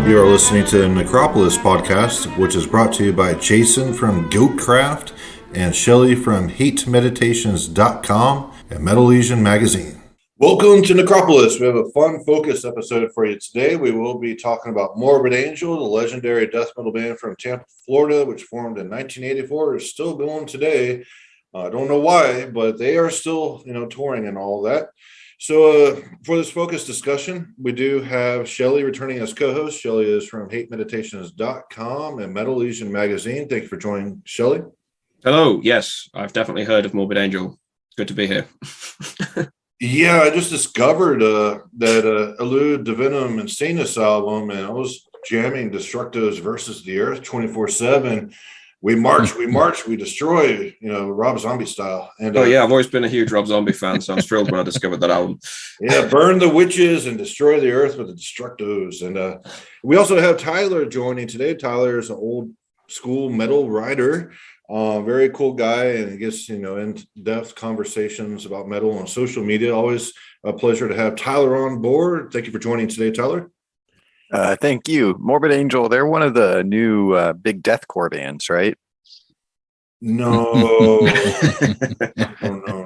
You are listening to the Necropolis podcast, which is brought to you by Jason from Goatcraft and Shelly from HateMeditations.com and Metal Legion magazine. Welcome to Necropolis. We have a fun focus episode for you today. We will be talking about Morbid Angel, the legendary death metal band from Tampa, Florida, which formed in 1984, is still going today. I don't know why, but they are still, touring and all that. So for this focus discussion, we do have Shelly returning as co-host. Shelly is from HateMeditations.com and Metal Legion magazine. Thank you for joining, Shelly. Hello. Yes, I've definitely heard of Morbid Angel. Good to be here. Yeah, I just discovered that Elude Divinum and Sanus album, and I was jamming Destructo's Versus the Earth 24/7. We march, we destroy, Rob Zombie style. And yeah, I've always been a huge Rob Zombie fan, so I was thrilled when I discovered that album. Yeah, burn the witches and destroy the earth with the Destructos. And we also have Tyler joining today. Tyler is an old school metal writer, very cool guy, and he gets, in-depth conversations about metal on social media. Always a pleasure to have Tyler on board. Thank you for joining today, Tyler. Thank you. Morbid Angel, they're one of the new big deathcore bands, right? No. No.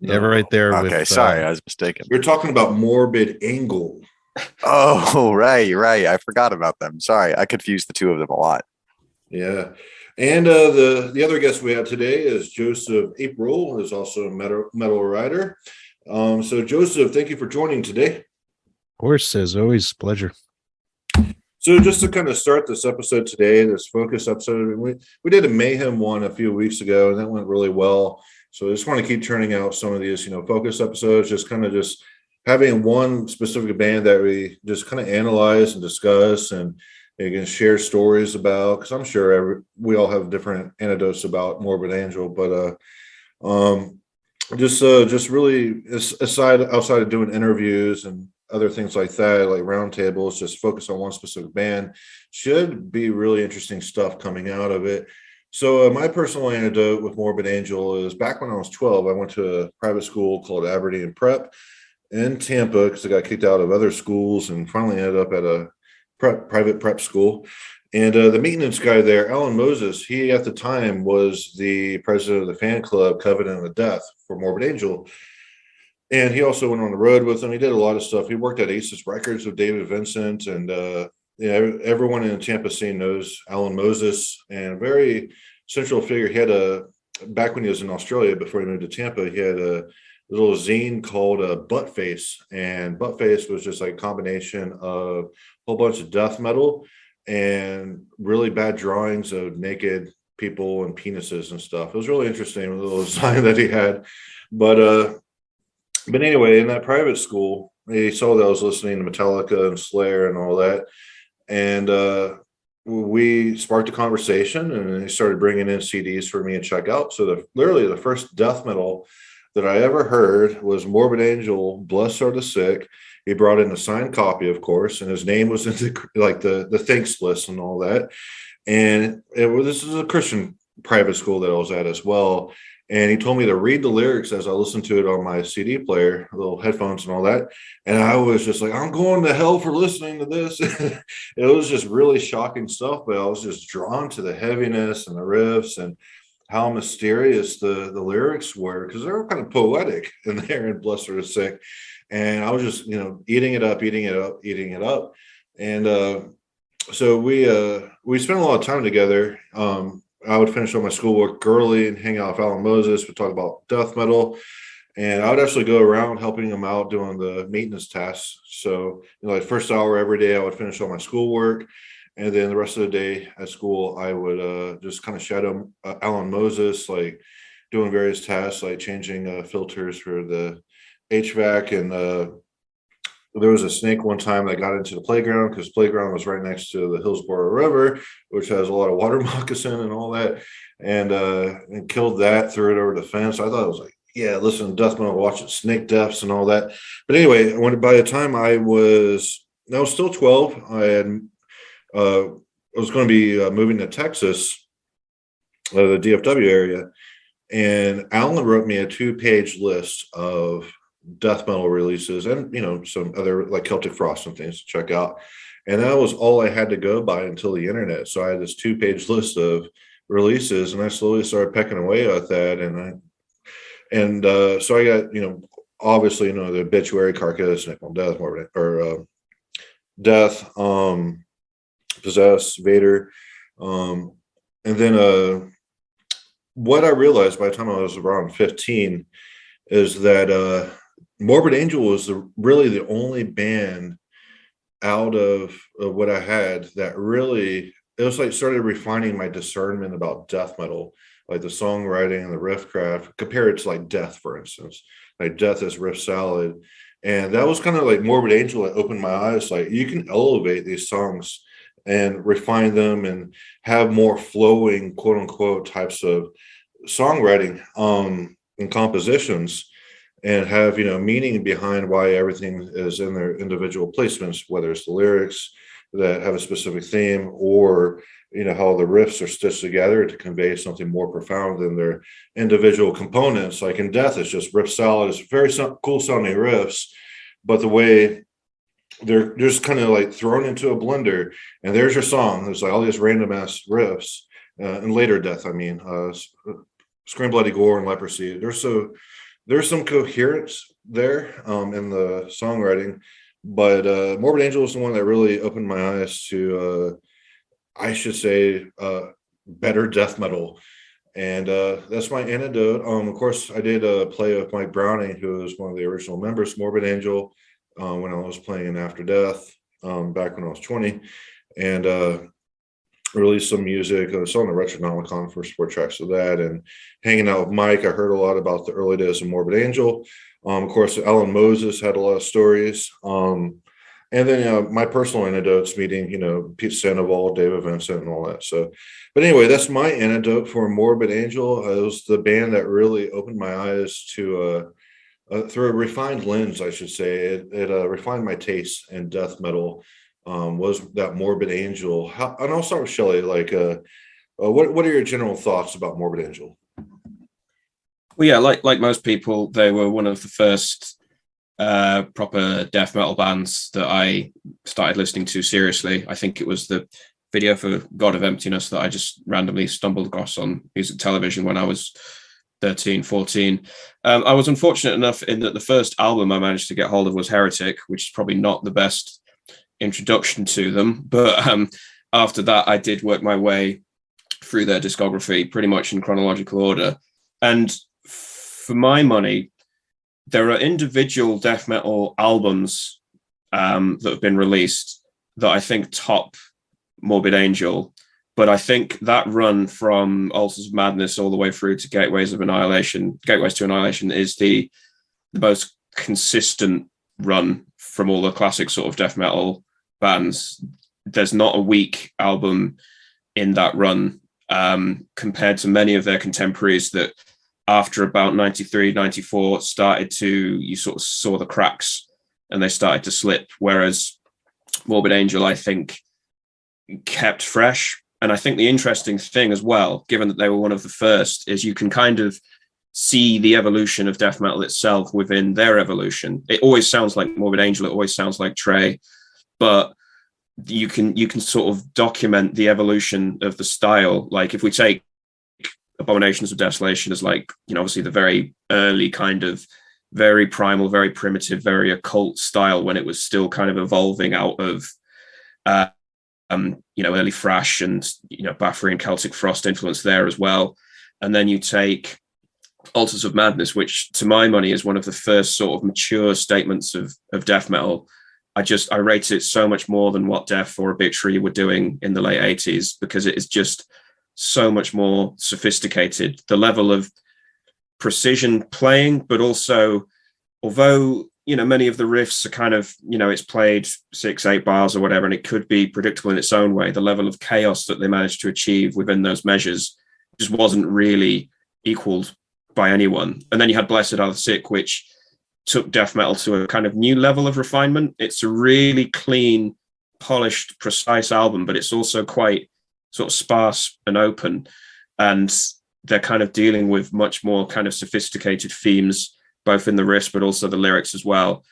Yeah, right there. Okay, with, sorry, I was mistaken. You're talking about Morbid Angel. Oh, right. I forgot about them. Sorry, I confused the two of them a lot. Yeah. And the other guest we have today is Joseph April, who's also a metal writer. So Joseph, thank you for joining today. Of course, as always, pleasure. So just to kind of start this episode today, this focus episode, we did a Mayhem one a few weeks ago, and that went really well. So I just want to keep turning out some of these, focus episodes, just having one specific band that we just kind of analyze and discuss and can share stories about, because I'm sure we all have different anecdotes about Morbid Angel, but just really outside of doing interviews and other things like that, like roundtables, just focus on one specific band. Should be really interesting stuff coming out of it. So my personal anecdote with Morbid Angel is back when I was 12, I went to a private school called Aberdeen Prep in Tampa because I got kicked out of other schools and finally ended up at a private prep school. And the maintenance guy there, Alan Moses, he at the time was the president of the fan club Covenant of Death for Morbid Angel. And he also went on the road with them. He did a lot of stuff. He worked at Aces Records with David Vincent. And everyone in the Tampa scene knows Alan Moses, and a very central figure. He had back when he was in Australia, before he moved to Tampa, he had a little zine called Buttface. And Buttface was just like a combination of a whole bunch of death metal and really bad drawings of naked people and penises and stuff. It was really interesting, a little sign that he had. But anyway, in that private school, he saw that I was listening to Metallica and Slayer and all that. And we sparked a conversation, and he started bringing in CDs for me to check out. So literally the first death metal that I ever heard was Morbid Angel, Blessed Are the Sick. He brought in a signed copy, of course, and his name was in the thanks list and all that. And this is a Christian private school that I was at as well. And he told me to read the lyrics as I listened to it on my CD player, little headphones and all that. And I was just like, I'm going to hell for listening to this. It was just really shocking stuff, but I was just drawn to the heaviness and the riffs and how mysterious the lyrics were, because they were kind of poetic in there in Blessed Are the Sick. And I was just, eating it up. And so we spent a lot of time together. I would finish all my schoolwork early and hang out with Alan Moses. We'd talk about death metal. And I would actually go around helping him out doing the maintenance tasks. So, like first hour every day, I would finish all my schoolwork. And then the rest of the day at school, I would just kind of shadow Alan Moses, like doing various tasks, like changing filters for the HVAC. And there was a snake one time that got into the playground, because the playground was right next to the Hillsborough River, which has a lot of water moccasin and all that, and killed that, threw it over the fence. I thought it was like, yeah, listen to death metal, watching snake deaths and all that. But anyway, by the time I was still 12, I was going to be moving to Texas, the DFW area, and Alan wrote me a 2-page list of death metal releases and some other like Celtic Frost and things to check out. And that was all I had to go by until the internet. So I had this 2-page list of releases, and I slowly started pecking away at that. So I got, obviously, the Obituary, Carcass, Nickel, Death, Morbid, or Death, Possess, Vader. And then what I realized by the time I was around 15 is that Morbid Angel was really the only band out of what I had that really, it was like started refining my discernment about death metal, like the songwriting and the riff craft, compared to like Death, for instance. Like Death is riff salad. And that was kind of like Morbid Angel that opened my eyes. Like, you can elevate these songs and refine them and have more flowing, quote unquote, types of songwriting and compositions, and have meaning behind why everything is in their individual placements, whether it's the lyrics that have a specific theme, or how the riffs are stitched together to convey something more profound than their individual components. Like in Death, it's just riff salad. It's very cool sounding riffs, but the way they're just kind of like thrown into a blender, and there's your song. There's like all these random ass riffs. And later Death, I mean, Scream Bloody Gore and Leprosy. There's some coherence there in the songwriting, but Morbid Angel was the one that really opened my eyes to, I should say, better death metal. And that's my anecdote. Of course, I did play with Mike Browning, who was one of the original members of Morbid Angel, when I was playing in After Death back when I was 20, and released some music. I was on the Chronological for 4 tracks of that, and hanging out with Mike, I heard a lot about the early days of Morbid Angel. Of course, Alan Moses had a lot of stories. And then my personal anecdotes, meeting, Pete Sandoval, David Vincent, and all that. So, but anyway, that's my anecdote for Morbid Angel. It was the band that really opened my eyes to, through a refined lens, I should say. It refined my taste in death metal. Was that Morbid Angel? And I'll start with Shelley. Like, what are your general thoughts about Morbid Angel? Well, yeah, like most people, they were one of the first proper death metal bands that I started listening to seriously. I think it was the video for God of Emptiness that I just randomly stumbled across on music television when I was 13, 14. I was unfortunate enough in that the first album I managed to get hold of was Heretic, which is probably not the best introduction to them, but after that I did work my way through their discography pretty much in chronological order. And for my money, there are individual death metal albums that have been released that I think top Morbid Angel, but I think that run from Altars of Madness all the way through to Gateways to Annihilation is the most consistent run from all the classic sort of death metal bands. There's not a weak album in that run, compared to many of their contemporaries that after about 93, 94 you sort of saw the cracks and they started to slip. Whereas Morbid Angel, I think, kept fresh. And I think the interesting thing as well, given that they were one of the first, is you can kind of see the evolution of death metal itself within their evolution. It always sounds like Morbid Angel, it always sounds like Trey, but you can sort of document the evolution of the style. Like if we take Abominations of Desolation as like, obviously the very early kind of very primal, very primitive, very occult style when it was still kind of evolving out of early thrash and Bathory and Celtic Frost influence there as well. And then you take Altars of Madness, which to my money is one of the first sort of mature statements of death metal. I rate it so much more than what Death or Obituary were doing in the late 80s, because it is just so much more sophisticated. The level of precision playing, but also, although many of the riffs are kind of, it's played 6-8 bars or whatever, and it could be predictable in its own way, the level of chaos that they managed to achieve within those measures just wasn't really equaled by anyone. And then you had Blessed Are the Sick, which took death metal to a kind of new level of refinement. It's a really clean, polished, precise album, but it's also quite sort of sparse and open. And they're kind of dealing with much more kind of sophisticated themes, both in the riffs, but also the lyrics as well.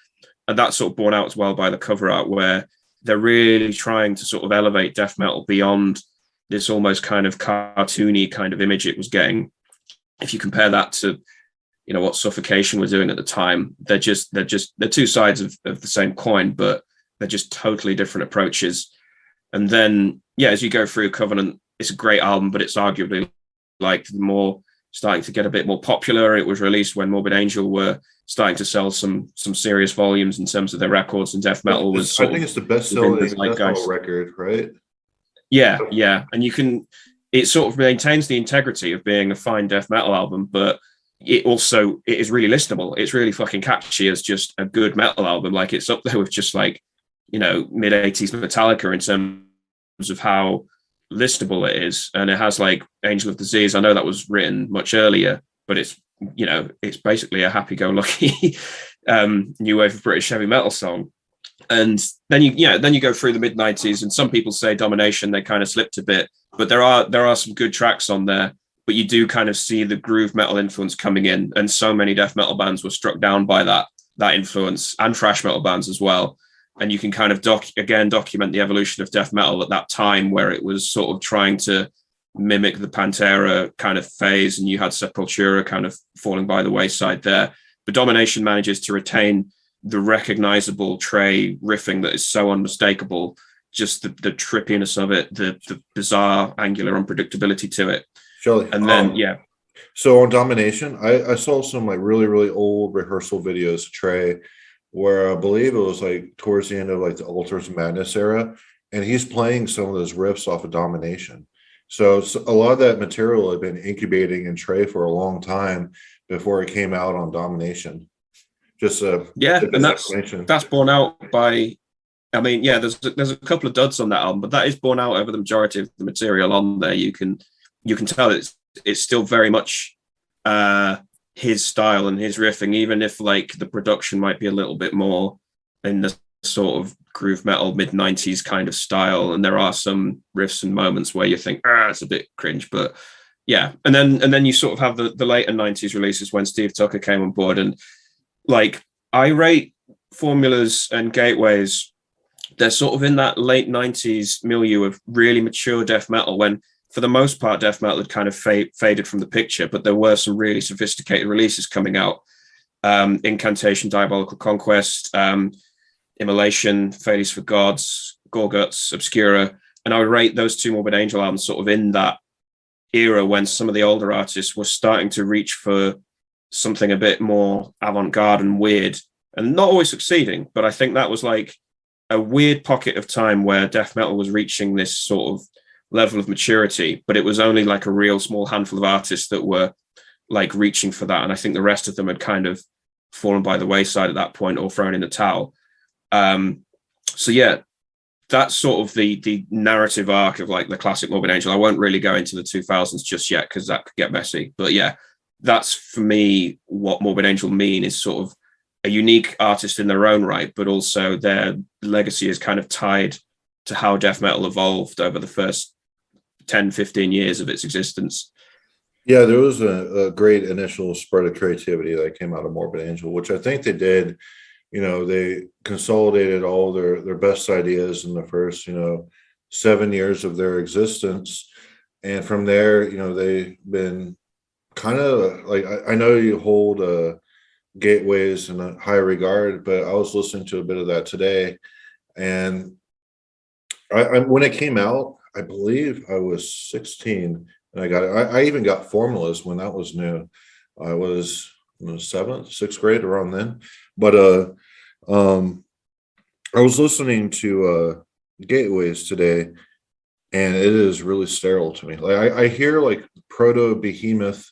And that's sort of borne out as well by the cover art, where they're really trying to sort of elevate death metal beyond this almost kind of cartoony kind of image it was getting. If you compare that to, you know, what Suffocation were doing at the time, they're two sides of the same coin, but they're just totally different approaches. And then, yeah, as you go through Covenant, it's a great album, but it's arguably like more starting to get a bit more popular. It was released when Morbid Angel were starting to sell some serious volumes in terms of their records, and death metal was I think it's the best-selling death metal record, right? Yeah. And it sort of maintains the integrity of being a fine death metal album, but it is really listenable. It's really fucking catchy as just a good metal album. Like, it's up there with just like, you know, mid-80s Metallica in terms of how listenable it is. And it has like Angel of Disease. I know that was written much earlier, but it's, you know, it's basically a happy-go-lucky new wave of British heavy metal song. And then you go through the mid-90s, and some people say Domination, they kind of slipped a bit, but there are some good tracks on there. But you do kind of see the groove metal influence coming in, and so many death metal bands were struck down by that influence, and thrash metal bands as well. And you can kind of document the evolution of death metal at that time, where it was sort of trying to mimic the Pantera kind of phase, and you had Sepultura kind of falling by the wayside there. But Domination manages to retain the recognizable Trey riffing that is so unmistakable, just the trippiness of it, the bizarre angular unpredictability to it. Shelly, and then so on Domination, I saw some like really, really old rehearsal videos of Trey, where I believe it was like towards the end of like the Altars of Madness era, and he's playing some of those riffs off of Domination. So a lot of that material had been incubating in Trey for a long time before it came out on Domination. Just and that's borne out by. I mean, yeah, there's a couple of duds on that album, but that is borne out over the majority of the material on there. You can tell it's still very much his style and his riffing, even if like the production might be a little bit more in the sort of groove metal mid-90s kind of style. And there are some riffs and moments where you think, it's a bit cringe, but yeah. And then you sort of have the later 90s releases when Steve Tucker came on board, and like I rate Formulas and Gateways, they're sort of in that late 90s milieu of really mature death metal, when for the most part death metal had kind of faded from the picture, but there were some really sophisticated releases coming out. Incantation, Diabolical Conquest, Immolation, Failures for Gods, Gorguts, Obscura, and I would rate those two Morbid Angel albums sort of in that era when some of the older artists were starting to reach for something a bit more avant-garde and weird, and not always succeeding. But I think that was like a weird pocket of time where death metal was reaching this sort of level of maturity, but it was only like a real small handful of artists that were like reaching for that. And I think the rest of them had kind of fallen by the wayside at that point or thrown in the towel. So yeah, that's sort of the narrative arc of like the classic Morbid Angel. I won't really go into the 2000s just yet because that could get messy. But yeah, that's for me what Morbid Angel mean, is sort of a unique artist in their own right, but also their legacy is kind of tied to how death metal evolved over the first 10, 15 years of its existence. Yeah, there was a great initial spread of creativity that came out of Morbid Angel, which I think they did. You know, they consolidated all their best ideas in the first, 7 years of their existence. And from there, they've been kind of like, I know you hold Gateways in a high regard, but I was listening to a bit of that today. And I when it came out, I believe I was 16 and I got it. I even got Formulas when that was new. I was in the 6th grade around then. But I was listening to Gateways today, and it is really sterile to me. Like I hear like proto Behemoth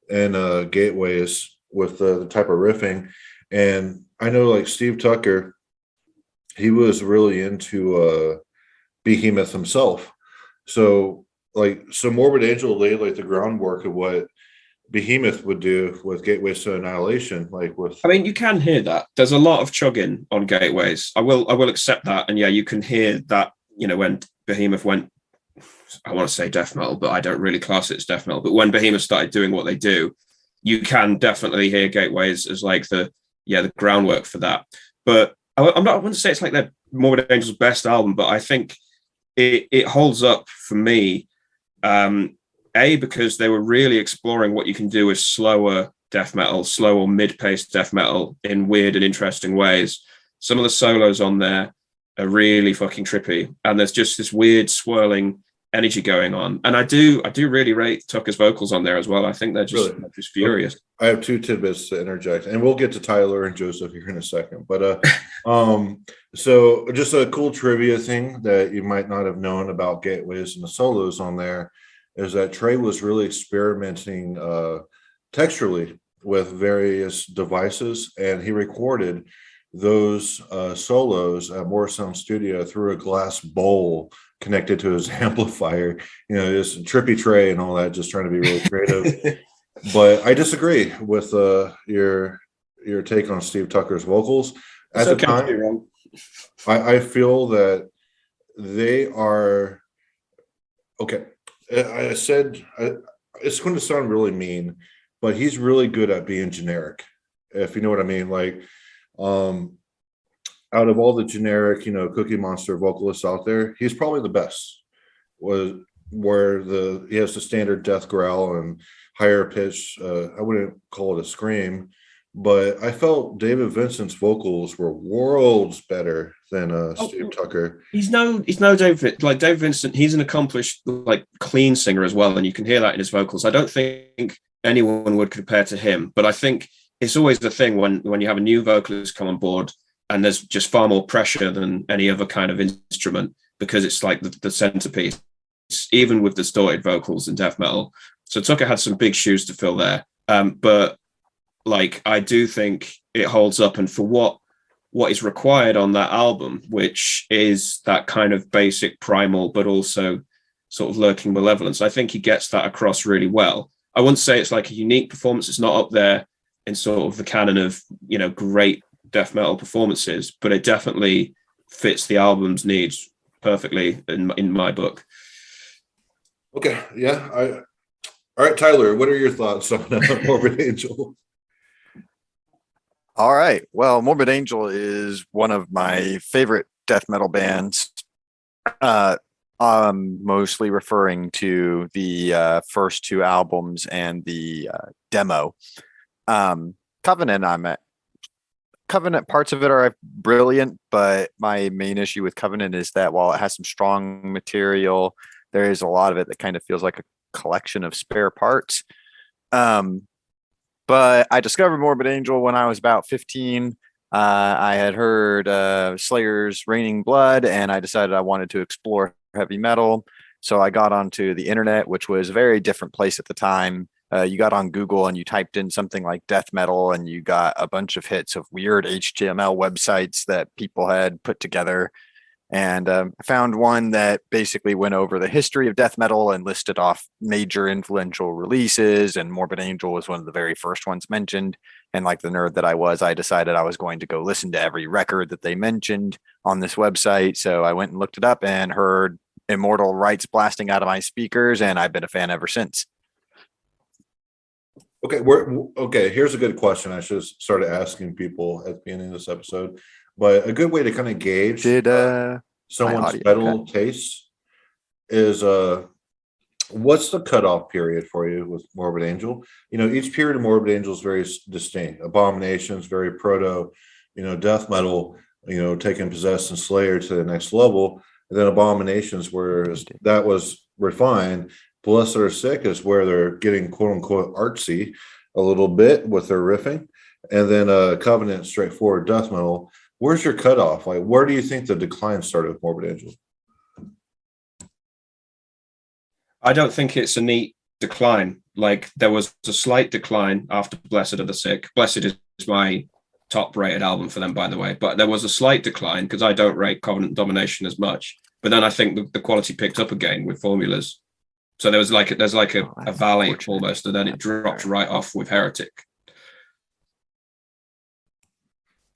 and Gateways with the type of riffing, and I know like Steve Tucker, he was really into Behemoth himself. So Morbid Angel laid like the groundwork of what Behemoth would do with Gateways to Annihilation. I mean, you can hear that. There's a lot of chugging on Gateways. I will accept that. And yeah, you can hear that, when Behemoth went, I want to say death metal, but I don't really class it as death metal. But when Behemoth started doing what they do, you can definitely hear Gateways as like the groundwork for that. But I wouldn't say it's like they're Morbid Angel's best album, but I think it holds up for me. Because they were really exploring what you can do with slower death metal, slow or mid-paced death metal in weird and interesting ways. Some of the solos on there are really fucking trippy, and there's just this weird swirling energy going on. And I do really rate Tucker's vocals on there as well. I think they're just furious. I have two tidbits to interject, and we'll get to Tyler and Joseph here in a second. But so just a cool trivia thing that you might not have known about Gateways and the solos on there is that Trey was really experimenting texturally with various devices, and he recorded those solos at More Sound Studio through a glass bowl connected to his amplifier. You know, just trippy Trey and all that, just trying to be really creative. But I disagree with your take on Steve Tucker's vocals. At the time, I feel that they are okay. I said it's going to sound really mean, but he's really good at being generic, if you know what I mean. Like, out of all the generic, Cookie Monster vocalists out there, he's probably the best. He has the standard death growl and higher pitch. I wouldn't call it a scream, but I felt David Vincent's vocals were worlds better than Steve Tucker. He's no David. Like David Vincent, he's an accomplished clean singer as well, and you can hear that in his vocals. I don't think anyone would compare to him, but I think it's always the thing when you have a new vocalist come on board, and there's just far more pressure than any other kind of instrument, because it's like the centerpiece, even with distorted vocals in death metal. So Tucker had some big shoes to fill there, but I do think it holds up, and for what is required on that album, which is that kind of basic primal, but also sort of lurking malevolence, I think he gets that across really well. I wouldn't say it's like a unique performance. It's not up there in sort of the canon of, great death metal performances, but it definitely fits the album's needs perfectly in my book. Okay. Yeah. All right, Tyler, what are your thoughts on Morbid Angel? All right. Well, Morbid Angel is one of my favorite death metal bands. I'm mostly referring to the first two albums and the demo. Covenant, Covenant, parts of it are brilliant, but my main issue with Covenant is that while it has some strong material, there is a lot of it that kind of feels like a collection of spare parts. But I discovered Morbid Angel when I was about 15. I had heard Slayer's Raining Blood, and I decided I wanted to explore heavy metal. So I got onto the internet, which was a very different place at the time. You got on Google and you typed in something like death metal, and you got a bunch of hits of weird HTML websites that people had put together. And I found one that basically went over the history of death metal and listed off major influential releases. And Morbid Angel was one of the very first ones mentioned. And like the nerd that I was, I decided I was going to go listen to every record that they mentioned on this website. So I went and looked it up and heard Immortal Rights blasting out of my speakers, and I've been a fan ever since. Okay, here's a good question I should have started asking people at the beginning of this episode. But a good way to kind of gauge someone's metal taste is what's the cutoff period for you with Morbid Angel? Each period of Morbid Angel is very distinct. Abomination's very proto, death metal, taking Possessed and Slayer to the next level. And then Abominations, where that was refined. Blessed Are Sick is where they're getting quote unquote artsy a little bit with their riffing. And then Covenant, straightforward death metal. Where's your cutoff? Like, where do you think the decline started with Morbid Angel? I don't think it's a neat decline. Like, there was a slight decline after Blessed Are the Sick. Blessed is my top rated album for them, by the way. But there was a slight decline because I don't rate Covenant Domination as much. But then I think the quality picked up again with Formulas. So there's like a valley almost, and then it dropped right off with Heretic.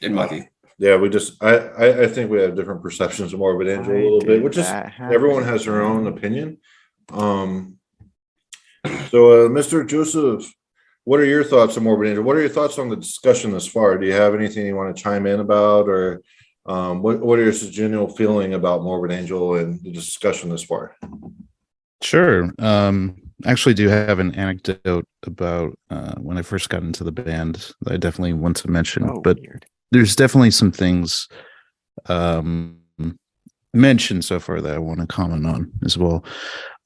In my view. Yeah, I think we have different perceptions of Morbid Angel a little bit, which is everyone has their own opinion. So, Mr. Joseph, what are your thoughts on Morbid Angel? What are your thoughts on the discussion thus far? Do you have anything you want to chime in about, or What is the general feeling about Morbid Angel and the discussion this far? Sure. Actually do have an anecdote about when I first got into the band that I definitely want to mention, Oh, but weird. there's definitely some things mentioned so far that I want to comment on as well.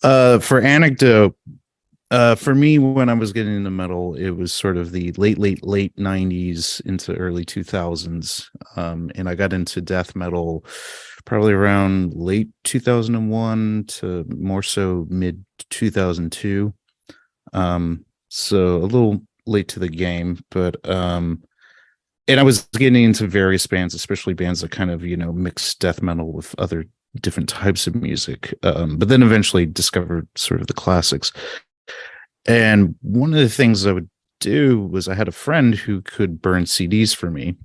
For anecdote, for me, when I was getting into metal, it was sort of the late 90s into early 2000s. And I got into death metal probably around late 2001 to more so mid 2002. So a little late to the game, but and I was getting into various bands, especially bands that kind of, mix death metal with other different types of music. But then eventually discovered sort of the classics. And one of the things I would do was I had a friend who could burn CDs for me.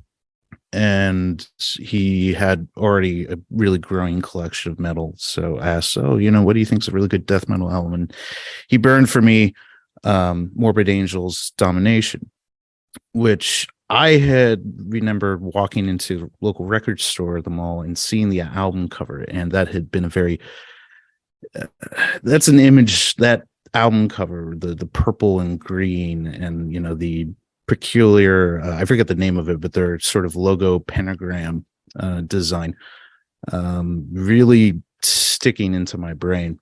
And he had already a really growing collection of metal. So I asked, what do you think is a really good death metal album? And he burned for me Morbid Angel's Domination, which I had remembered walking into the local record store at the mall and seeing the album cover. And that had been a very, that's an image, that album cover, the purple and green and, the peculiar, I forget the name of it, but their sort of logo pentagram design really sticking into my brain.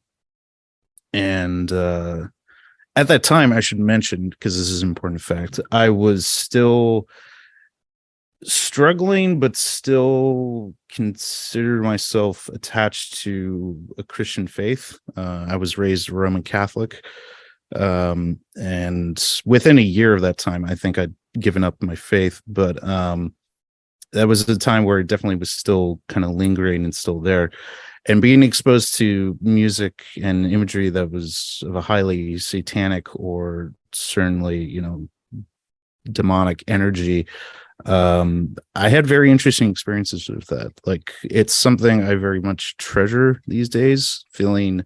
And at that time, I should mention, because this is an important fact, I was still struggling, but still considered myself attached to a Christian faith. I was raised Roman Catholic. And within a year of that time, I think I'd given up my faith, but that was a time where it definitely was still kind of lingering and still there. And being exposed to music and imagery that was of a highly satanic or certainly, demonic energy, I had very interesting experiences with that. Like, it's something I very much treasure these days, feeling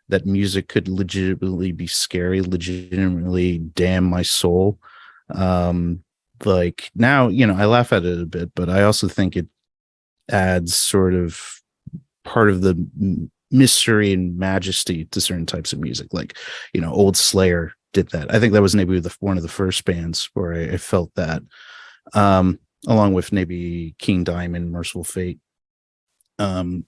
that music could legitimately be scary, legitimately damn my soul. Like now, I laugh at it a bit, but I also think it adds sort of part of the mystery and majesty to certain types of music. Like, old Slayer did that. I think that was maybe one of the first bands where I felt that, along with maybe King Diamond, Merciful Fate.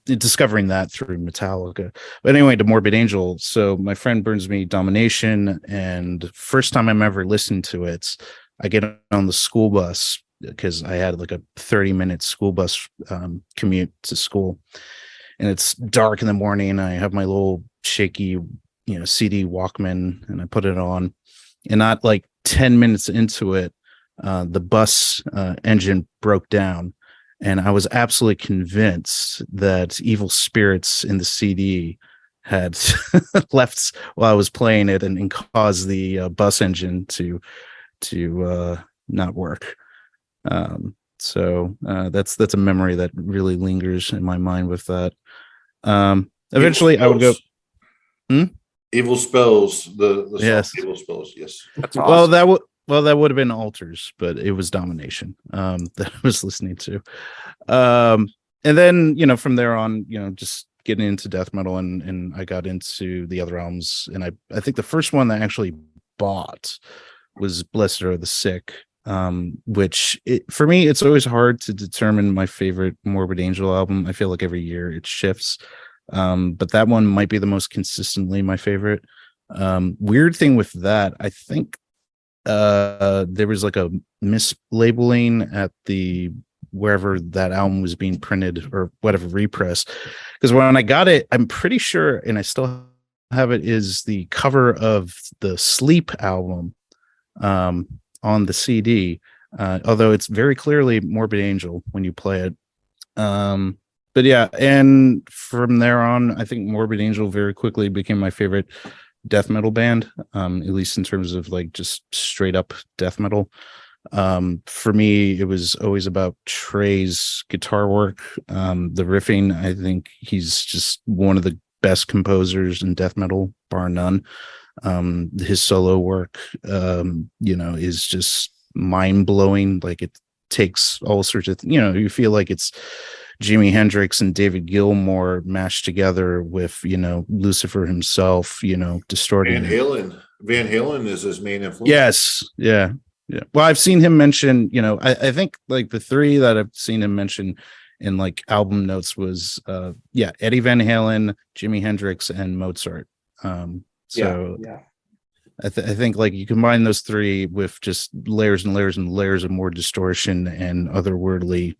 Discovering that through Metallica. But anyway, to Morbid Angel. So my friend burns me Domination, and first time I'm ever listened to it, I get on the school bus because I had like a 30-minute school bus commute to school, and it's dark in the morning, and I have my little shaky, CD Walkman, and I put it on, and not like 10 minutes into it, the bus engine broke down. And I was absolutely convinced that evil spirits in the CD had left while I was playing it and caused the bus engine to not work. So that's a memory that really lingers in my mind with that. Eventually, I would go. Evil spells. The song Yes. Evil spells. Yes. That's awesome. Well, that would have been Altars, but it was Domination that I was listening to. And then, from there on, just getting into death metal, and I got into the other albums. And I think the first one that I actually bought was Blessed Are the Sick, which for me, it's always hard to determine my favorite Morbid Angel album. I feel like every year it shifts. But that one might be the most consistently my favorite. Weird thing with that, I think there was like a mislabeling at the wherever that album was being printed or whatever repress, because when I got it, I'm pretty sure, and I still have it, is the cover of the Sleep album on the CD, although it's very clearly Morbid Angel when you play it. But yeah, and from there on, I think Morbid Angel very quickly became my favorite death metal band, at least in terms of like just straight up death metal. For me, it was always about Trey's guitar work, the riffing. I think he's just one of the best composers in death metal, bar none. His solo work, is just mind blowing. Like takes all sorts of, you feel like it's Jimi Hendrix and David Gilmour mashed together with, Lucifer himself, distorting. Van Halen is his main influence. Yes. Yeah. Yeah. Well, I've seen him mention, I think like the three that I've seen him mention in like album notes was, Eddie Van Halen, Jimi Hendrix, and Mozart. Yeah. I think like you combine those three with just layers and layers and layers of more distortion and otherworldly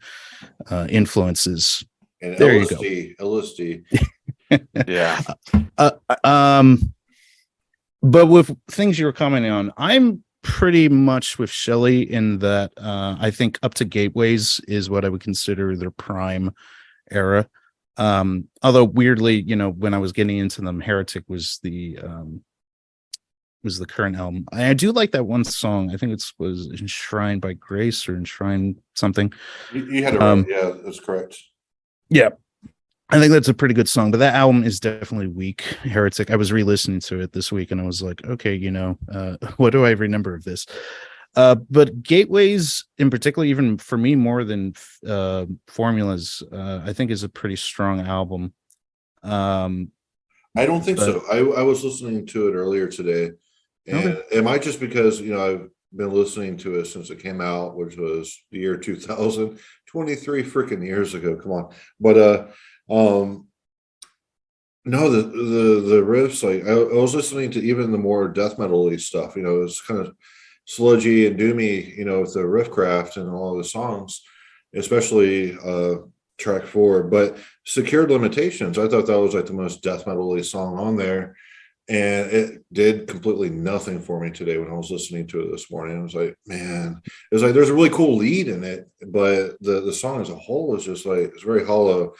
influences. And there LSD. Yeah. But with things you were commenting on, I'm pretty much with Shelley in that I think Up to Gateways is what I would consider their prime era. Although weirdly, when I was getting into them, Heretic was the current album. I do like that one song. I think it was Enshrined by Grace or Enshrined something. You had it right. Yeah, that's correct. Yeah. I think that's a pretty good song, but that album is definitely weak. Heretic. I was re-listening to it this week and I was like, okay, what do I remember of this? But Gateways in particular, even for me, more than Formulas, I think is a pretty strong album. I don't think so. I was listening to it earlier today, and it might just because I've been listening to it since it came out, which was the year 2000, 23 freaking years ago. Come on, but no, the riffs, like I was listening to even the more death metal-y stuff. It was kind of sludgy and doomy, with the riff craft and all of the songs, especially track 4. But Secured Limitations, I thought that was like the most death metal-y song on there, and it did completely nothing for me today when I was listening to it this morning. I was like, man, it was like there's a really cool lead in it, but the song as a whole is just like it's very hollow.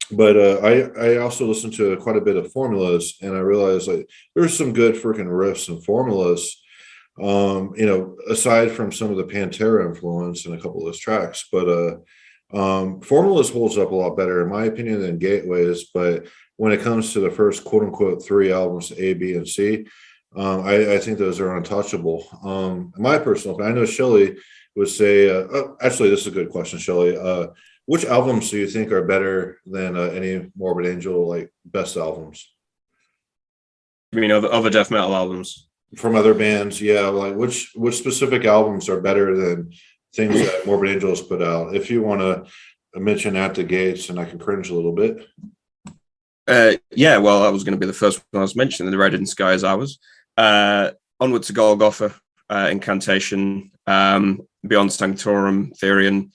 But I also listened to quite a bit of Formulas, and I realized like there's some good freaking riffs and Formulas, aside from some of the Pantera influence in a couple of those tracks. But Formulas holds up a lot better in my opinion than Gateways. But when it comes to the first quote unquote 3 albums, A, B, and C, I think those are untouchable. My personal opinion, I know Shelley would say, actually, this is a good question, Shelley. Which albums do you think are better than any Morbid Angel, like best albums? You mean other death metal albums? From other bands, yeah. Like which specific albums are better than things that Morbid Angel has put out? If you want to mention At the Gates, and I can cringe a little bit. Yeah, well, that was going to be the first one I was mentioning, the Red in Sky as Ours. Onward to Golgotha, Incantation, Beyond Sanctorum, Therion,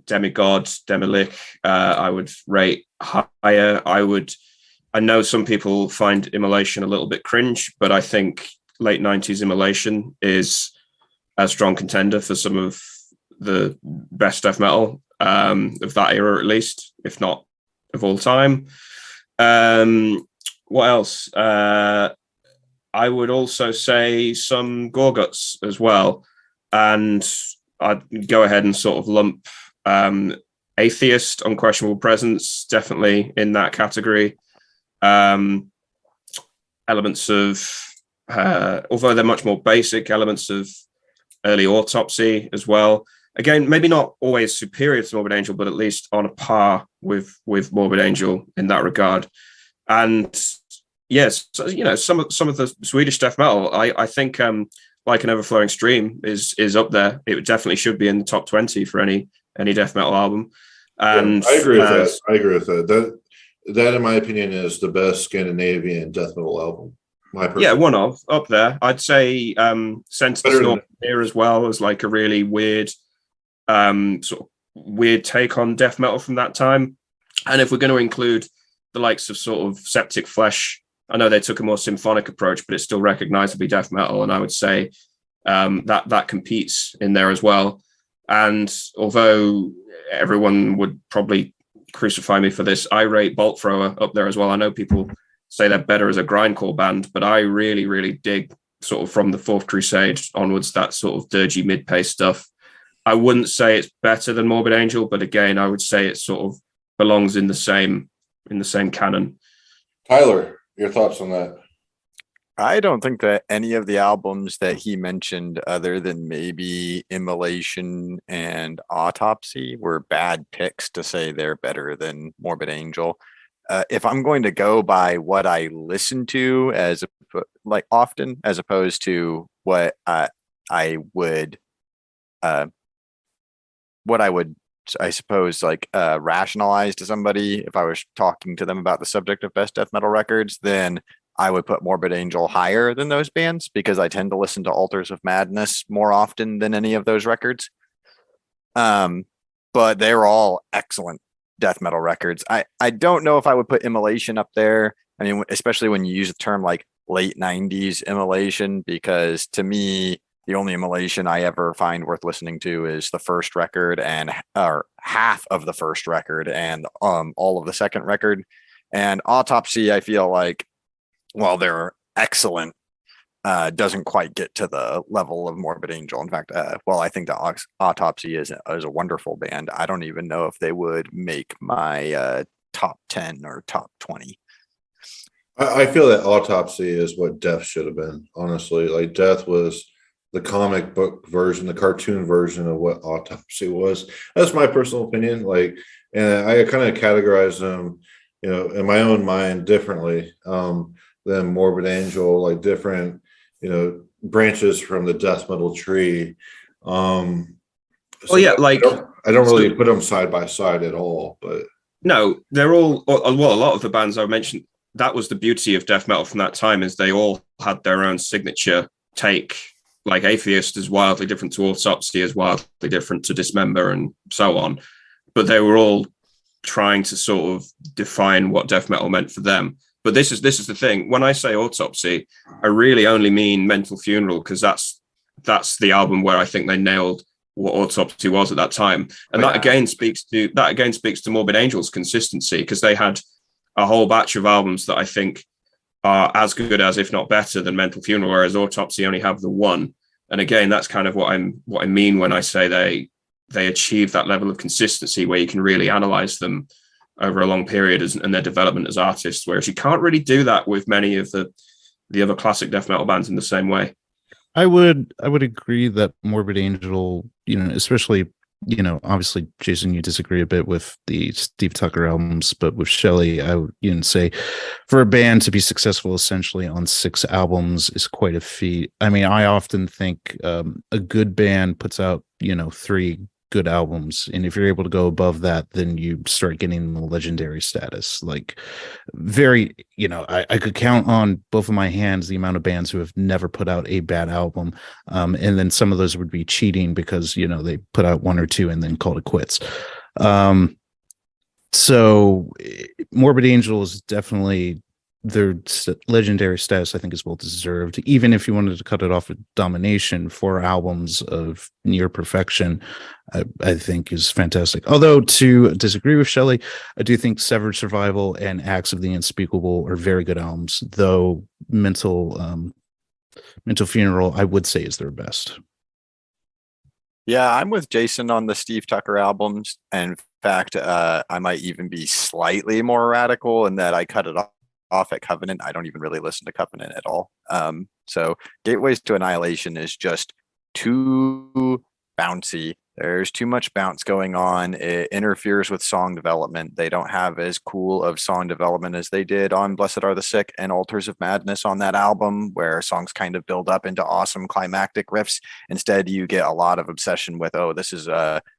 Demigod, Demilich, I would rate higher. I know some people find Immolation a little bit cringe, but I think late 90s Immolation is a strong contender for some of the best death metal of that era, at least, if not of all time. What else? I would also say some Gorguts as well. And I'd go ahead and sort of lump Atheist, Unquestionable Presence, definitely in that category. Elements of, although they're much more basic, elements of early Autopsy as well. Again, maybe not always superior to Morbid Angel, but at least on a par with Morbid Angel in that regard. And yes, some of the Swedish death metal, I think Like an Overflowing Stream is up there. It definitely should be in the top 20 for any death metal album. And yeah, I agree with that. That, in my opinion, is the best Scandinavian death metal album. One of up there. I'd say Sense to Snort here as well as like a really weird sort of weird take on death metal from that time. And if we're going to include the likes of sort of Septic Flesh, I know they took a more symphonic approach, but it's still recognizably death metal. And I would say that competes in there as well. And although everyone would probably crucify me for this, I rate Bolt Thrower up there as well. I know people say they're better as a grindcore band, but I really, really dig sort of from the Fourth Crusade onwards, that sort of dirgy mid-pace stuff. I wouldn't say it's better than Morbid Angel, but again, I would say it sort of belongs in the same canon. Tyler, your thoughts on that? I don't think that any of the albums that he mentioned, other than maybe Immolation and Autopsy, were bad picks to say they're better than Morbid Angel. If I'm going to go by what I listen to like often, as opposed to I would, uh, what I would, I suppose, like rationalize to somebody if I was talking to them about the subject of best death metal records, then I would put Morbid Angel higher than those bands because I tend to listen to Altars of Madness more often than any of those records. But they're all excellent death metal records. I don't know if I would put Immolation up there. I mean, especially when you use the term like late 90s Immolation, because to me, the only Immolation I ever find worth listening to is the first record or half of the first record and all of the second record. And Autopsy, I feel like, while they're excellent, doesn't quite get to the level of Morbid Angel. In fact, well, I think the Autopsy is a wonderful band. I don't even know if they would make my top 10 or top 20. I feel that Autopsy is what Death should have been, honestly. Like, Death was the comic book version, the cartoon version of what Autopsy was. That's my personal opinion. Like, and I kind of categorize them, in my own mind differently than Morbid Angel, like different, branches from the death metal tree. Well, yeah, like I don't really put them side by side at all, but no, they're all, well, a lot of the bands I mentioned, that was the beauty of death metal from that time, is they all had their own signature take. Like Atheist is wildly different to Autopsy, is wildly different to Dismember, and so on. But they were all trying to sort of define what death metal meant for them. But this is the thing. When I say Autopsy, I really only mean Mental Funeral, because that's the album where I think they nailed what Autopsy was at that time. And that again speaks to Morbid Angel's consistency, because they had a whole batch of albums that I think are as good as, if not better than, Mental Funeral, whereas Autopsy only have the one. And again, that's kind of what I mean when I say they achieve that level of consistency where you can really analyze them over a long period and their development as artists, whereas you can't really do that with many of the other classic death metal bands in the same way. I would agree that Morbid Angel, especially, obviously, Jason, you disagree a bit with the Steve Tucker albums, but with Shelley, I would say for a band to be successful essentially on 6 albums is quite a feat. I mean, I often think a good band puts out, 3 good albums, and if you're able to go above that, then you start getting the legendary status. Like, very, I could count on both of my hands the amount of bands who have never put out a bad album, and then some of those would be cheating because they put out 1 or 2 and then called it quits. So Morbid Angel is definitely, their legendary status, I think, is well deserved. Even if you wanted to cut it off at Domination, 4 albums of near perfection, I think is fantastic. Although, to disagree with Shelley, I do think Severed Survival and Acts of the Unspeakable are very good albums, though Mental Funeral, I would say, is their best. Yeah, I'm with Jason on the Steve Tucker albums. And in fact, I might even be slightly more radical in that I cut it off at Covenant. I don't even really listen to Covenant at all. So Gateways to Annihilation is just too bouncy. There's too much bounce going on. It interferes with song development. They don't have as cool of song development as they did on Blessed Are the Sick and Altars of Madness on that album, where songs kind of build up into awesome climactic riffs. Instead, you get a lot of obsession with,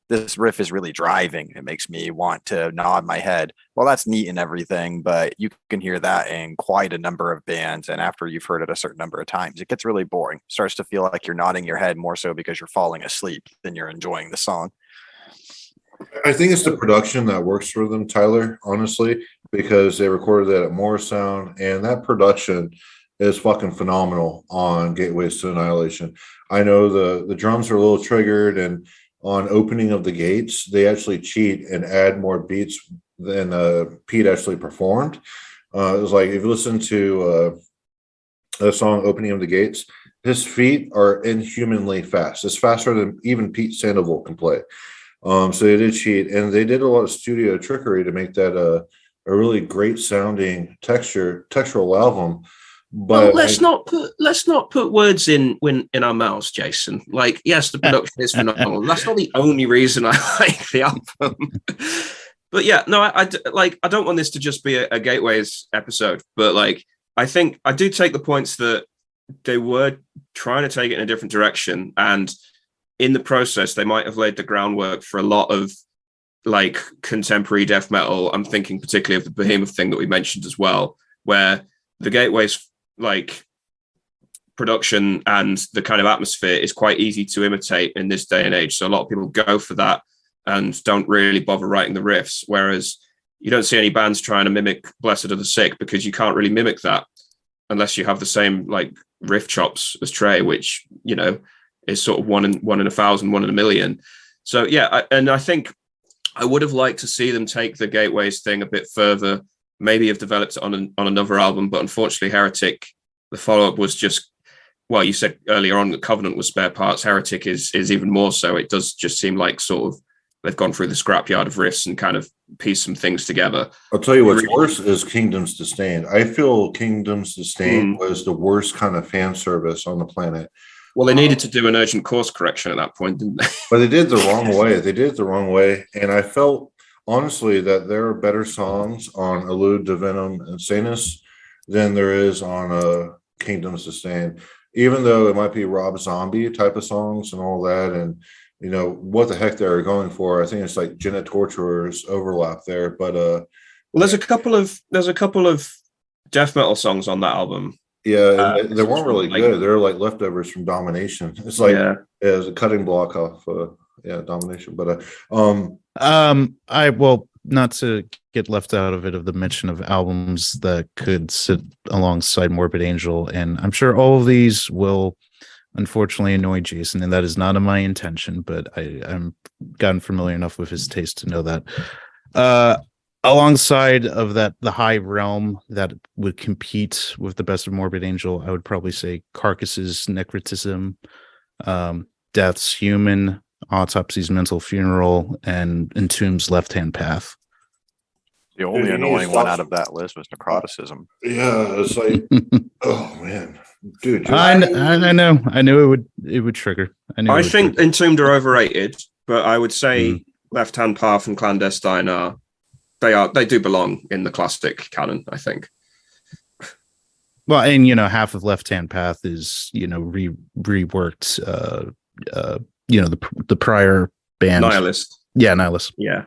this riff is really driving. It makes me want to nod my head. Well, that's neat and everything, but you can hear that in quite a number of bands. And after you've heard it a certain number of times, it gets really boring. It starts to feel like you're nodding your head more so because you're falling asleep than you're enjoying the song. I think it's the production that works for them, Tyler, honestly, because they recorded that at Morrisound, and that production is fucking phenomenal on Gateways to Annihilation. I know the drums are a little triggered, and on Opening of the Gates, they actually cheat and add more beats than Pete actually performed. It was like, if you listen to the song Opening of the Gates, his feet are inhumanly fast. It's faster than even Pete Sandoval can play. So they did cheat, and they did a lot of studio trickery to make that a really great sounding textural album. But let's not put words in our mouths, Jason. Like, yes, the production is phenomenal. That's not the only reason I like the album. But yeah, no, I don't want this to just be a Gateways episode. But like, I think I do take the points that they were trying to take it in a different direction, and in the process, they might have laid the groundwork for a lot of like contemporary death metal. I'm thinking particularly of the Behemoth thing that we mentioned as well, where the Gateways like production and the kind of atmosphere is quite easy to imitate in this day and age. So a lot of people go for that and don't really bother writing the riffs. Whereas you don't see any bands trying to mimic Blessed of the Sick, because you can't really mimic that unless you have the same like riff chops as Trey, which, you know, is sort of one in 1,000, 1 in a million. So yeah, I think I would have liked to see them take the Gateways thing a bit further, maybe have developed it on another album, but unfortunately Heretic, the follow-up was just, well, you said earlier on that Covenant was spare parts. Heretic is even more so. It does just seem like sort of they've gone through the scrapyard of riffs and kind of pieced some things together. I'll tell you what's worse is Kingdoms Disdain. I feel Kingdoms Disdain was the worst kind of fan service on the planet. Well, they needed to do an urgent course correction at that point, didn't they? But they did the wrong way. They did it the wrong way. And I felt, honestly, that there are better songs on Elude, Divinum, and Sanus than there is on Kingdoms Disdain. Even though it might be Rob Zombie type of songs and all that, and you know what the heck they're going for. I think it's like Jenna Torturer's overlap there. But well, there's a couple of death metal songs on that album. Yeah, and they weren't really good. They're like leftovers from Domination. It's like it's a cutting block off Domination. But I will, not to get left out of it, of the mention of albums that could sit alongside Morbid Angel, and I'm sure all of these will unfortunately annoy Jason, and that is not in my intention, but I'm gotten familiar enough with his taste to know that alongside of that, the high realm that would compete with the best of Morbid Angel, I would probably say Carcass's Necrotism, Death's Human, Autopsy's Mental Funeral, and Entombed's Left Hand Path. The only annoying one out of that list was Necroticism. Yeah, it's like, oh man, dude. I know. I knew it would trigger. I think Entombed are overrated, but I would say Left Hand Path and Clandestine they do belong in the classic canon, I think. Well, and half of Left Hand Path is reworked. The prior band Nihilist. Yeah, Nihilist. Yeah,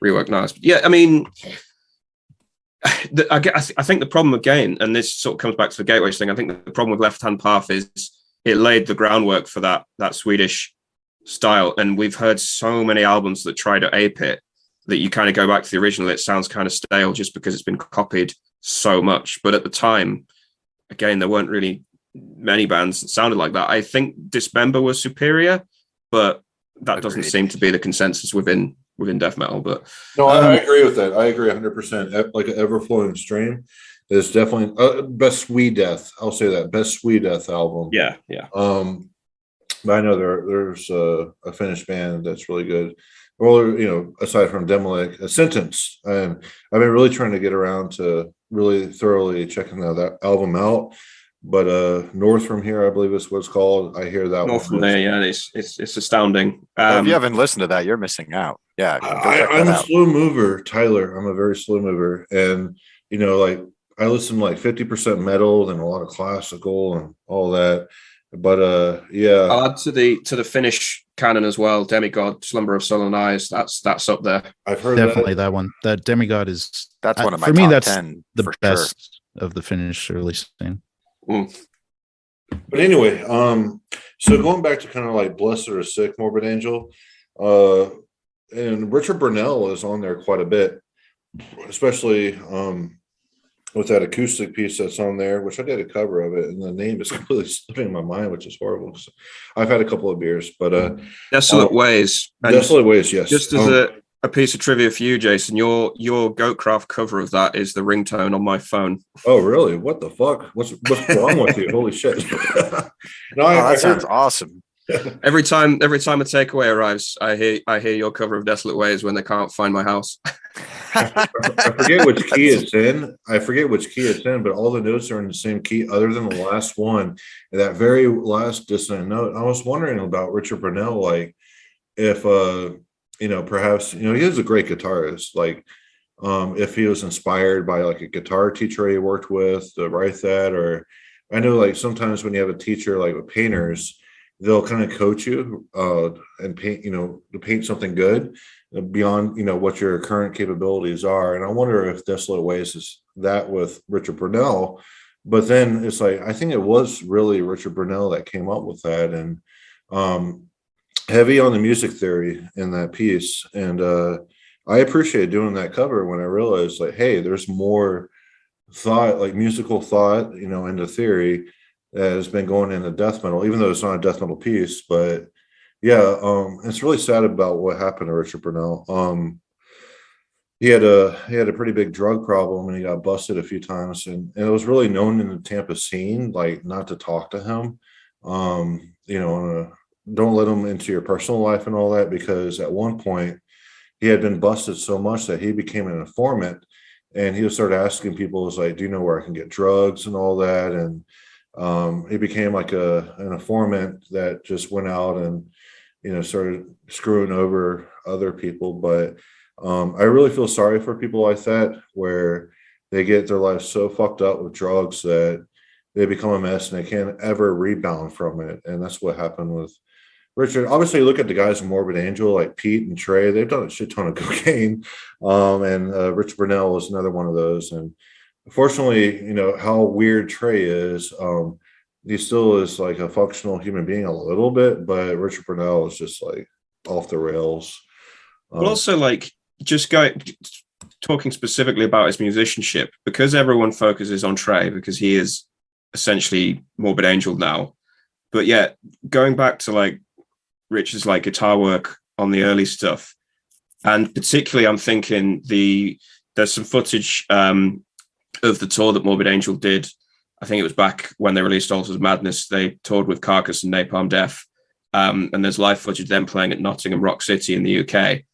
reworked Nihilist. Yeah, I mean, I think the problem again, and this sort of comes back to the Gateways thing. I think the problem with Left Hand Path is it laid the groundwork for that Swedish style, and we've heard so many albums that try to ape it that you kind of go back to the original. It sounds kind of stale just because it's been copied so much. But at the time, again, there weren't really many bands that sounded like that. I think Dismember was superior, but that doesn't seem to be the consensus within death metal. But no, I agree with that. I agree 100%. Like an ever-flowing stream is definitely best Swede death. I'll say that best Swede death album. Yeah. But I know there's a Finnish band that's really good. Well, aside from Demolic, a Sentence, and I've been really trying to get around to really thoroughly checking that album out. But North from Here, I believe is what it's called. I hear that North from There, yeah, it's astounding. If you haven't listened to that, you're missing out. Yeah, I'm a slow mover, Tyler. I'm a very slow mover, and like I listen to like 50% metal and a lot of classical and all that. But yeah, I'll add to the Finnish canon as well. Demigod, Slumber of Sullen Eyes. That's up there. I've heard definitely that one. That Demigod is that's one of my for top me. That's 10 the best of the Finnish early scene. But anyway, so going back to kind of like Blessed or Sick, Morbid Angel, and Richard Brunelle is on there quite a bit, especially with that acoustic piece that's on there, which I did a cover of it, and the name is completely slipping my mind, which is horrible. So I've had a couple of beers, but Desolate Ways. Desolate Ways, yes. Just as a piece of trivia for you, Jason, your Goatcraft cover of that is the ringtone on my phone. Oh, really? What the fuck? What's wrong with you? Holy shit! That sounds awesome. Every time a takeaway arrives, I hear your cover of Desolate Ways when they can't find my house. I forget which key it's in. But all the notes are in the same key, other than the last one. And that very last dissonant note. I was wondering about Richard Brunelle, like if perhaps he is a great guitarist. Like if he was inspired by like a guitar teacher he worked with to write that, or I know like sometimes when you have a teacher like with painters, they'll kind of coach you and paint, to paint something good beyond, what your current capabilities are. And I wonder if Desolate Ways is that with Richard Brunelle. But then it's like, I think it was really Richard Brunelle that came up with that, and heavy on the music theory in that piece. And I appreciated doing that cover when I realized like, hey, there's more thought, like musical thought, into theory that has been going into death metal, even though it's not a death metal piece. But yeah, it's really sad about what happened to Richard Brunelle. He had a pretty big drug problem, and he got busted a few times, and it was really known in the Tampa scene, like not to talk to him. Don't let him into your personal life and all that, because at one point he had been busted so much that he became an informant, and he would start asking people, was like, do you know where I can get drugs and all that? And he became like an informant that just went out and started screwing over other people. But I really feel sorry for people like that, where they get their lives so fucked up with drugs that they become a mess and they can't ever rebound from it. And that's what happened with Richard. Obviously, look at the guys in Morbid Angel, like Pete and Trey. They've done a shit ton of cocaine. And Richard Brunelle is another one of those. And unfortunately, how weird Trey is, he still is like a functional human being a little bit, but Richard Brunelle is just like off the rails. Well, also like talking specifically about his musicianship, because everyone focuses on Trey because he is essentially Morbid Angel now. But yet going back to like Richard's like guitar work on the early stuff, and particularly I'm thinking there's some footage of the tour that Morbid Angel did. I think it was back when they released Altars of Madness. They toured with Carcass and Napalm Death. And there's live footage of them playing at Nottingham Rock City in the UK.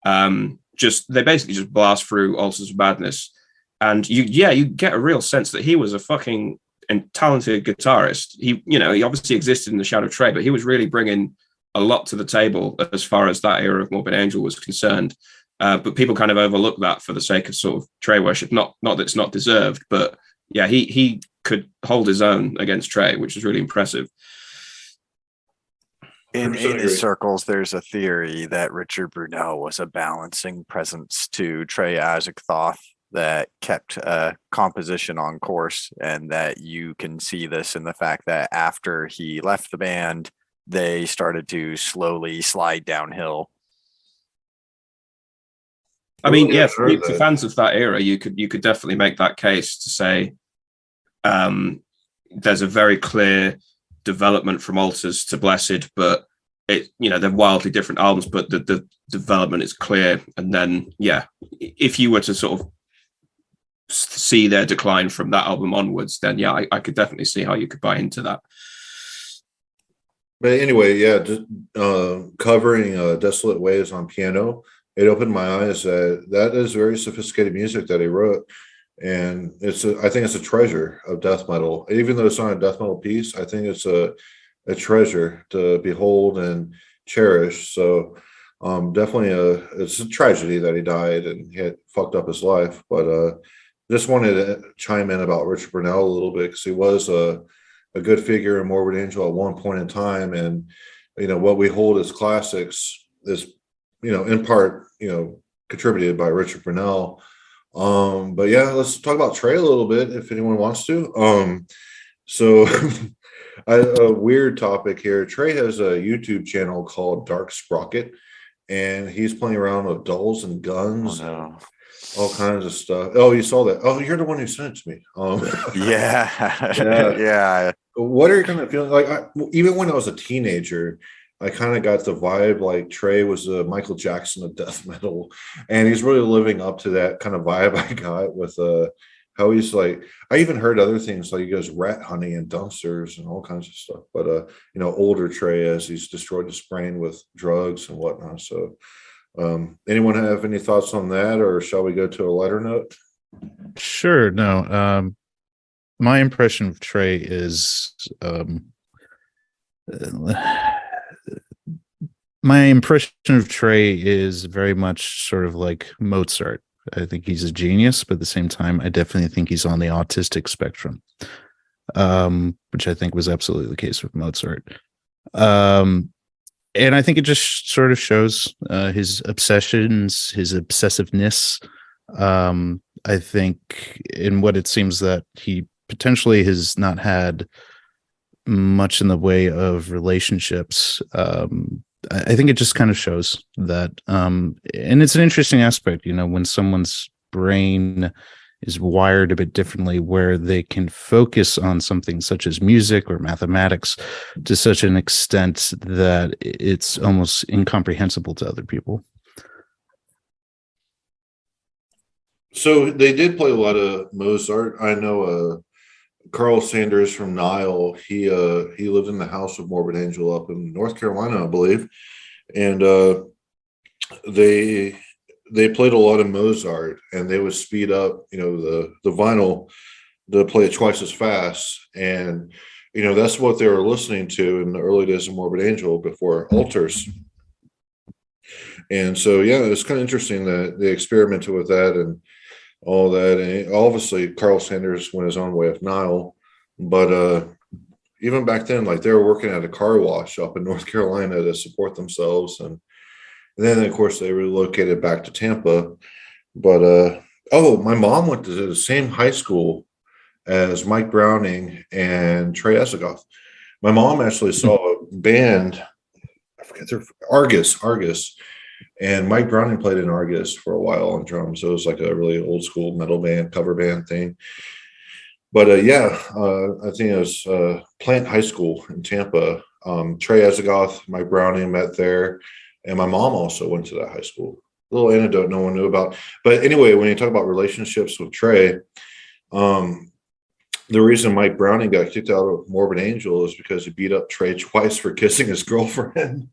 They basically just blast through Altars of Madness. And you get a real sense that he was a fucking talented guitarist. He obviously existed in the shadow of Trey, but he was really bringing a lot to the table as far as that era of Morbid Angel was concerned. But people kind of overlook that for the sake of sort of Trey worship. Not that it's not deserved, but yeah, he could hold his own against Trey, which is really impressive. In his circles, there's a theory that Richard Brunelle was a balancing presence to Trey Azagthoth that kept composition on course, and that you can see this in the fact that after he left the band, they started to slowly slide downhill. I mean, yeah, for fans of that era, you could definitely make that case to say there's a very clear development from Altars to Blessed, but they're wildly different albums, but the development is clear. And then, yeah, if you were to sort of see their decline from that album onwards, then yeah, I could definitely see how you could buy into that. But anyway, yeah, just covering Desolate Ways on piano, it opened my eyes that is very sophisticated music that he wrote. And I think it's a treasure of death metal. Even though it's not a death metal piece, I think it's a treasure to behold and cherish. So definitely it's a tragedy that he died and he had fucked up his life. But just wanted to chime in about Richard Brunelle a little bit, because he was a good figure in Morbid Angel at one point in time. And what we hold as classics is in part contributed by Richard Brunelle. But yeah, let's talk about Trey a little bit if anyone wants to. So a weird topic here. Trey has a YouTube channel called Dark Sprocket, and he's playing around with dolls and guns. Oh, no. And all kinds of stuff. Oh, you saw that? Oh, you're the one who sent it to me. Yeah. What are you kind of feeling like? Even when I was a teenager, I kind of got the vibe like Trey was a Michael Jackson of death metal, and he's really living up to that kind of vibe I got with how he's like, I even heard other things like he goes rat hunting in dumpsters and all kinds of stuff. But older Trey as he's destroyed his brain with drugs and whatnot. So anyone have any thoughts on that, or shall we go to a lighter note? Sure. No. My impression of Trey is very much sort of like Mozart. I think he's a genius, but at the same time, I definitely think he's on the autistic spectrum, which I think was absolutely the case with Mozart. And I think it just sort of shows his obsessions, his obsessiveness. I think in what it seems that he potentially has not had much in the way of relationships. I think it just kind of shows that, and it's an interesting aspect, when someone's brain is wired a bit differently, where they can focus on something such as music or mathematics to such an extent that it's almost incomprehensible to other people. So they did play a lot of Mozart. I know Carl Sanders from Nile. He lived in the house of Morbid Angel up in North Carolina, I believe, and they played a lot of Mozart, and they would speed up, the vinyl to play it twice as fast, and that's what they were listening to in the early days of Morbid Angel before altars. And so, yeah, it's kind of interesting that they experimented with that and all that. And obviously, Carl Sanders went his own way of Nile, but even back then, like they were working at a car wash up in North Carolina to support themselves, and then of course they relocated back to Tampa. But my mom went to the same high school as Mike Browning and Trey Azagthoth. My mom actually saw a band, I forget their Argus. And Mike Browning played in Argus for a while on drums. So it was like a really old school metal band, cover band thing. But I think it was Plant High School in Tampa. Trey Azagthoth, Mike Browning met there. And my mom also went to that high school. A little anecdote no one knew about. But anyway, when you talk about relationships with Trey, the reason Mike Browning got kicked out of Morbid Angel is because he beat up Trey twice for kissing his girlfriend.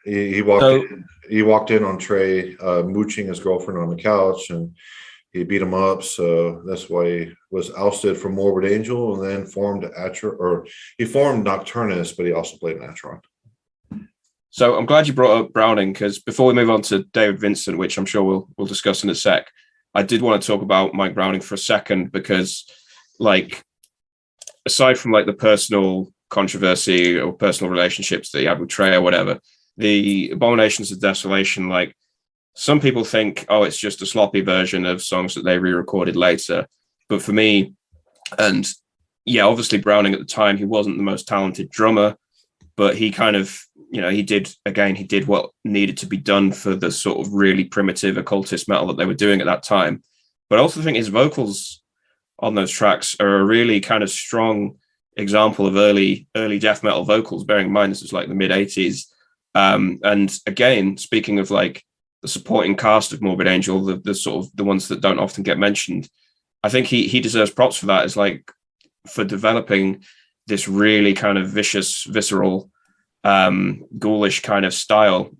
He walked in on Trey mooching his girlfriend on the couch, and he beat him up. So that's why he was ousted from Morbid Angel, and then formed Nocturnus, but he also played Natron. So I'm glad you brought up Browning, because before we move on to David Vincent, which I'm sure we'll discuss in a sec, I did want to talk about Mike Browning for a second, because like aside from like the personal controversy or personal relationships that he had with Trey or whatever, the Abominations of Desolation, like some people think, it's just a sloppy version of songs that they re-recorded later. But for me, and yeah, obviously Browning at the time, he wasn't the most talented drummer, but he kind of, he did what needed to be done for the sort of really primitive occultist metal that they were doing at that time. But I also think his vocals on those tracks are a really kind of strong example of early death metal vocals, bearing in mind this was like the mid 80s. And again, speaking of like the supporting cast of Morbid Angel, the sort of the ones that don't often get mentioned, I think he deserves props for that, as like for developing this really kind of vicious, visceral, ghoulish kind of style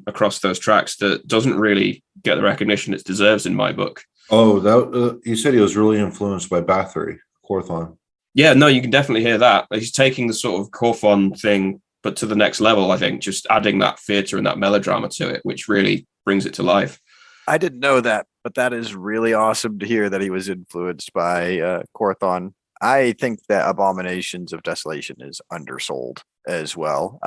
across those tracks that doesn't really get the recognition it deserves in my book. You said he was really influenced by Bathory, Corthon. Yeah, no, you can definitely hear that. He's taking the sort of Corthon thing, but to the next level, I think, just adding that theater and that melodrama to it, which really brings it to life. I didn't know that, but that is really awesome to hear that he was influenced by Corthon. I think that Abominations of Desolation is undersold as well.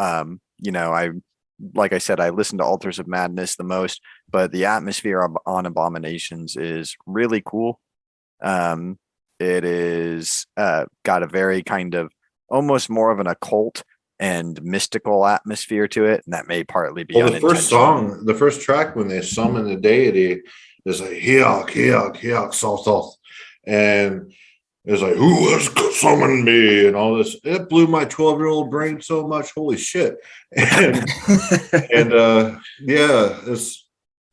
Like I said, I listen to Altars of Madness the most, but the atmosphere on Abominations is really cool. It is got a very kind of almost more of an occult and mystical atmosphere to it, and that may partly be the first track when they summon the deity is like Hiak Saltoth, and it's like, who has summoned me, and all this. It blew my 12-year-old brain so much. Holy shit. And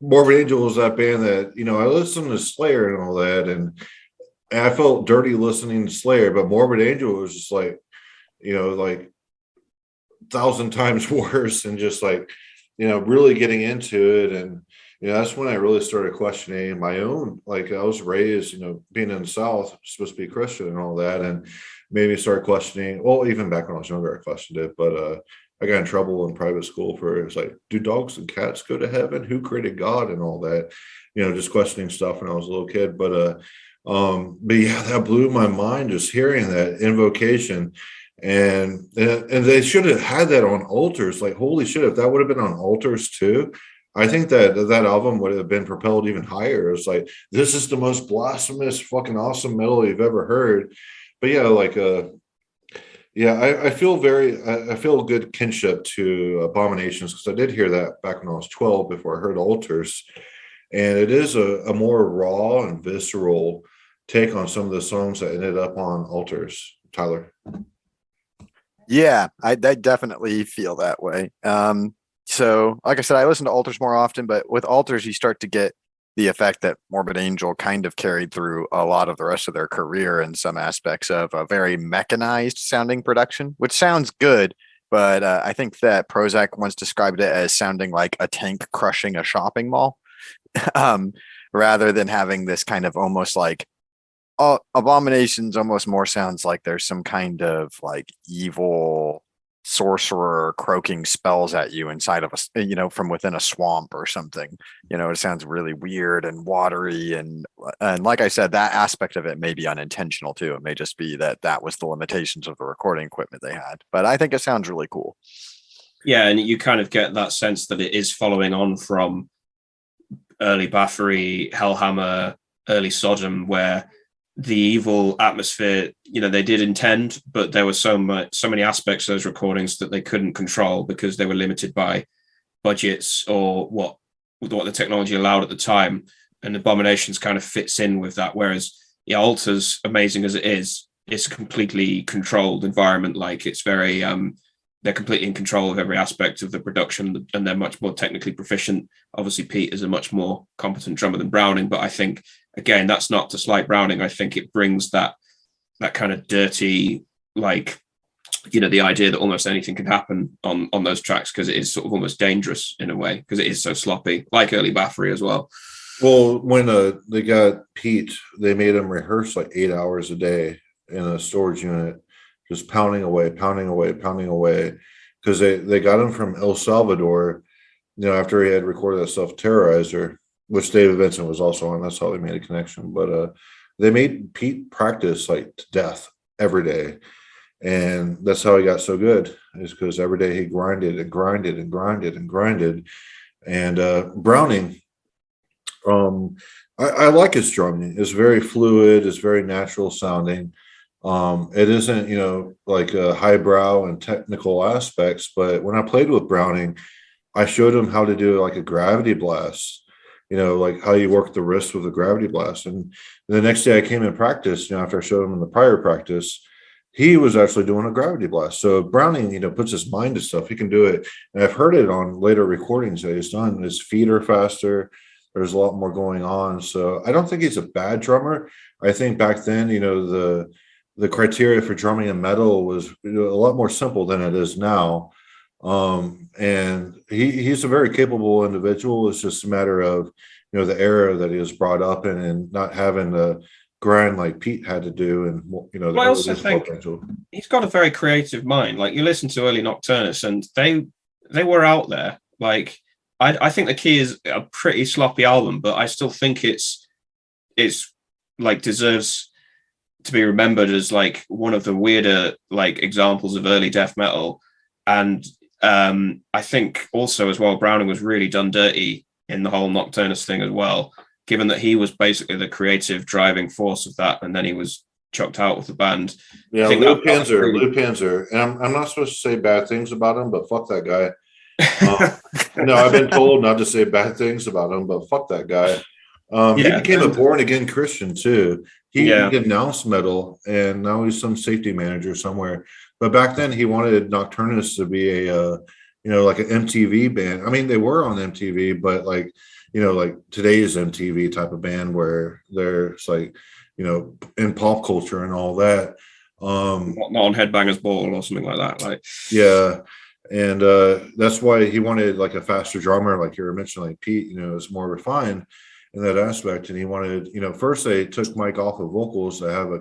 Morbid Angel was that band that, I listened to Slayer and all that, and I felt dirty listening to Slayer, but Morbid Angel was just like, like 1,000 times worse, and just like, really getting into it. And, that's when I really started questioning my own, like I was raised, being in the South, supposed to be Christian and all that, and made me start questioning, well, even back when I was younger, I questioned it, but I got in trouble in private school for, it's like, do dogs and cats go to heaven? Who created God and all that, just questioning stuff when I was a little kid. But yeah, that blew my mind, just hearing that invocation. And they should have had that on altars. Like, holy shit, if that would have been on altars too, I think that album would have been propelled even higher. It's like, this is the most blasphemous, fucking awesome metal you've ever heard. But yeah, like, I feel I feel a good kinship to Abominations, because I did hear that back when I was 12 before I heard Altars. And it is a more raw and visceral take on some of the songs that ended up on Altars. Tyler. Yeah, I definitely feel that way. So like I said, I listen to Altars more often, but with Altars, you start to get the effect that Morbid Angel kind of carried through a lot of the rest of their career in some aspects of a very mechanized sounding production, which sounds good. But I think that Prozac once described it as sounding like a tank crushing a shopping mall, rather than having this kind of almost like, Abominations almost more sounds like there's some kind of like evil sorcerer croaking spells at you inside of a, from within a swamp or something. It sounds really weird and watery, and like I said, that aspect of it may be unintentional too. It may just be that was the limitations of the recording equipment they had, but I think it sounds really cool. Yeah, and you kind of get that sense that it is following on from early Bathory, Hellhammer, early Sodom, where the evil atmosphere, they did intend, but there were so many aspects of those recordings that they couldn't control because they were limited by budgets or what the technology allowed at the time. And Abominations kind of fits in with that. Whereas Altars, amazing as it is, it's a completely controlled environment. Like, it's very, they're completely in control of every aspect of the production, and they're much more technically proficient. Obviously, Pete is a much more competent drummer than Browning, but I think, again, that's not to slight Browning. I think it brings that kind of dirty, like, the idea that almost anything can happen on those tracks, because it is sort of almost dangerous in a way, because it is so sloppy, like early Bathory as well. Well, when they got Pete, they made him rehearse like 8 hours a day in a storage unit, just pounding away, because they got him from El Salvador, after he had recorded that stuff, Terrorizer, which David Vincent was also on. That's how they made a connection. But they made Pete practice like to death every day. And that's how he got so good, is because every day he grinded. And Browning, I like his drumming. It's very fluid. It's very natural sounding. It isn't, like highbrow and technical aspects. But when I played with Browning, I showed him how to do like a gravity blast. Like how you work the wrist with a gravity blast. And the next day I came in practice, after I showed him in the prior practice, he was actually doing a gravity blast. So Browning, puts his mind to stuff. He can do it. And I've heard it on later recordings that he's done. His feet are faster. There's a lot more going on. So I don't think he's a bad drummer. I think back then, the criteria for drumming in metal was a lot more simple than it is now. And he's a very capable individual. It's just a matter of, the era that he was brought up in, and not having to grind like Pete had to do. And, I also think he's got a very creative mind. Like, you listen to early Nocturnus and they were out there. Like, I think The Key is a pretty sloppy album, but I still think it's like deserves to be remembered as like one of the weirder like examples of early death metal. And I think also as well, Browning was really done dirty in the whole Nocturnus thing as well, given that he was basically the creative driving force of that, and then he was chucked out with the band. Yeah, Lou Panzer. And I'm not supposed to say bad things about him, but fuck that guy. No, I've been told not to say bad things about him, but fuck that guy. He became a born-again Christian too. He denounced metal, and now he's some safety manager somewhere. But back then, he wanted Nocturnus to be a, like an MTV band. I mean, they were on MTV, but like, like today's MTV type of band where there's like, in pop culture and all that. Not on Headbangers Ball or something like that. Like, yeah. And that's why he wanted like a faster drummer, like you were mentioning, like Pete, is more refined in that aspect. And he wanted, first they took Mike off of vocals to have a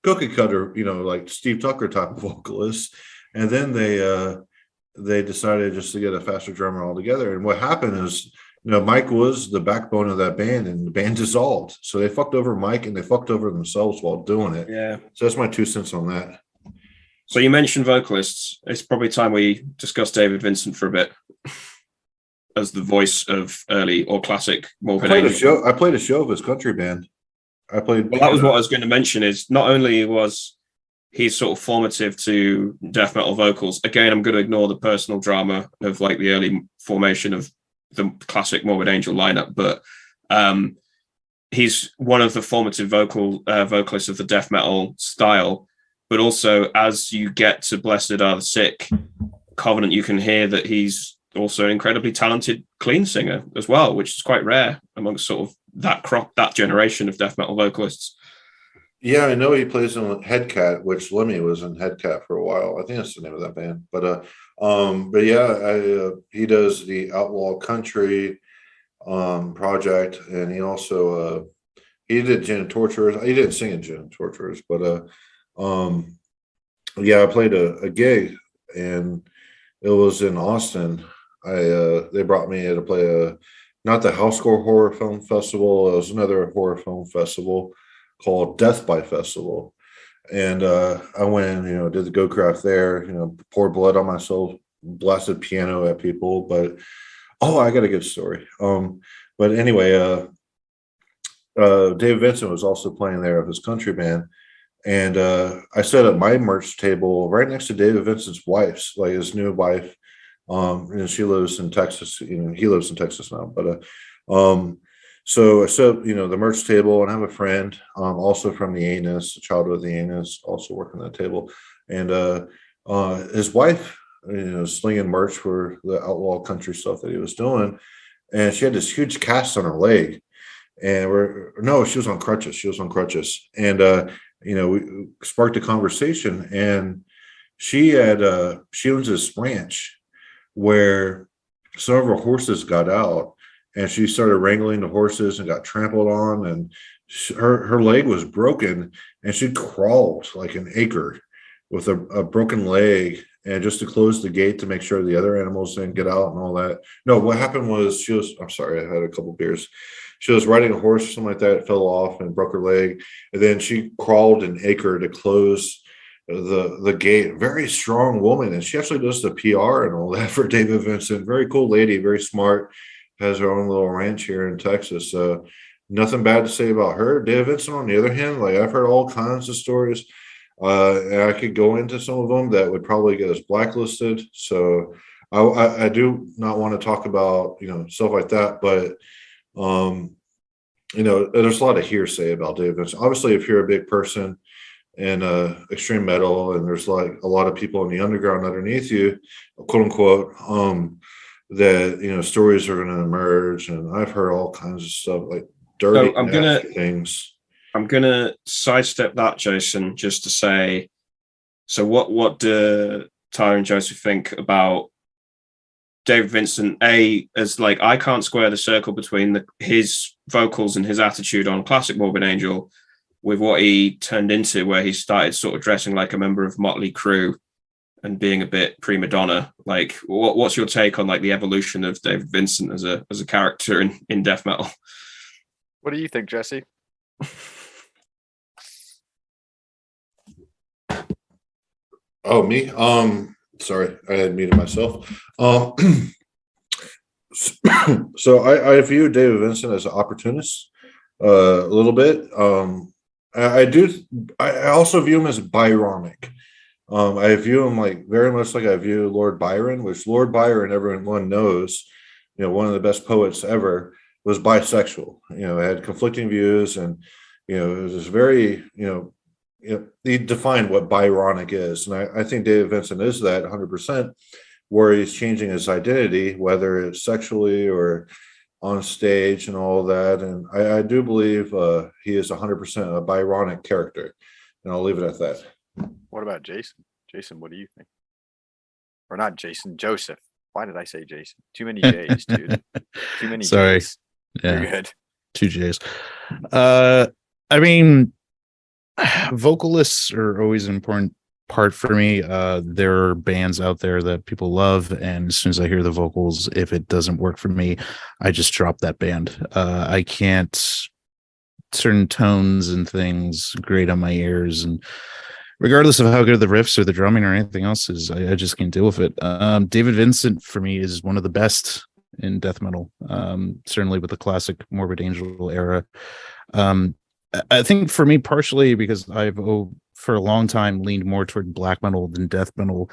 cookie cutter, like Steve Tucker type of vocalist. And then they decided just to get a faster drummer altogether. And what happened is, Mike was the backbone of that band, and the band dissolved. So they fucked over Mike and they fucked over themselves while doing it. yeah. So that's my 2 cents on that. So you mentioned vocalists. It's probably time we discuss David Vincent for a bit as the voice of early or classic Morbid Angel. I played a show of his country band. Well, that was what I was going to mention. Is not only was he sort of formative to death metal vocals. Again, I'm going to ignore the personal drama of like the early formation of the classic Morbid Angel lineup, but he's one of the formative vocalists of the death metal style. But also, as you get to Blessed Are the Sick, Covenant, you can hear that he's also an incredibly talented clean singer as well, which is quite rare amongst sort of that generation of death metal vocalists. Yeah, I know he plays in Headcat, which Lemmy was in Headcat for a while. I think that's the name of that band. But yeah, he does the Outlaw Country project, and he also he did Gin and Torturers. He didn't sing in Gin and Torturers, but yeah, I played a gig, and it was in Austin. They brought me to play not the Housecore Horror Film Festival. It was another horror film festival called Death by Festival. And I went and, did the go craft there, poured blood on myself, blasted piano at people. But, I got a good story. But anyway, David Vincent was also playing there of his country band. And I set up my merch table right next to David Vincent's wife's, like his new wife. She lives in Texas. He lives in Texas now. But so I set up, the merch table, and I have a friend also from the Anus, a child of the Anus, also working that table. And his wife, slinging merch for the outlaw country stuff that he was doing. And she had this huge cast on her leg. And she was on crutches. She was on crutches. And, we sparked a conversation, and she owns this ranch where some of her horses got out, and she started wrangling the horses and got trampled on, and her leg was broken, and she crawled like an acre with a broken leg, and just to close the gate to make sure the other animals didn't get out and all that. No, what happened was I'm sorry, I had a couple beers. She was riding a horse or something like that. It fell off and broke her leg. And then she crawled an acre to close the gate. Very strong woman. And she actually does the PR and all that for David Vincent. Very cool lady, very smart. Has her own little ranch here in Texas. Nothing bad to say about her. David Vincent, on the other hand, like I've heard all kinds of stories. And I could go into some of them that would probably get us blacklisted. So I do not want to talk about, stuff like that. But there's a lot of hearsay about David Vincent. Obviously, if you're a big person in extreme metal, and there's like a lot of people in the underground underneath you, quote unquote, that stories are going to emerge, and I've heard all kinds of stuff like dirty things. I'm gonna sidestep that, Jason, just to say. So, what do Tyler and Joseph think about David Vincent, as like I can't square the circle between his vocals and his attitude on classic Morbid Angel with what he turned into, where he started sort of dressing like a member of Motley Crue and being a bit prima donna. Like, what's your take on like the evolution of David Vincent as a character in death metal? What do you think, Jesse? Oh, me? Sorry, I had muted myself. So I view David Vincent as an opportunist a little bit. I also view him as Byronic. I view him like very much like I view Lord Byron, which Lord Byron, everyone knows, one of the best poets ever, was bisexual. Had conflicting views, and it was very, he defined what Byronic is. And I think David Vincent is that 100%, where he's changing his identity, whether it's sexually or on stage and all that. And I do believe he is 100% a Byronic character. And I'll leave it at that. What about Jason? Jason, what do you think? Or not Jason, Joseph. Why did I say Jason? Too many J's, dude. Too many Sorry. J's. Yeah. You're good. 2 J's. I mean, vocalists are always an important part for me. There are bands out there that people love, and as soon as I hear the vocals, if it doesn't work for me, I just drop that band. I can't, certain tones and things grate on my ears, and regardless of how good the riffs or the drumming or anything else is, I just can't deal with it. David Vincent for me is one of the best in death metal, certainly with the classic Morbid Angel era. I think for me, partially because I've for a long time leaned more toward black metal than death metal.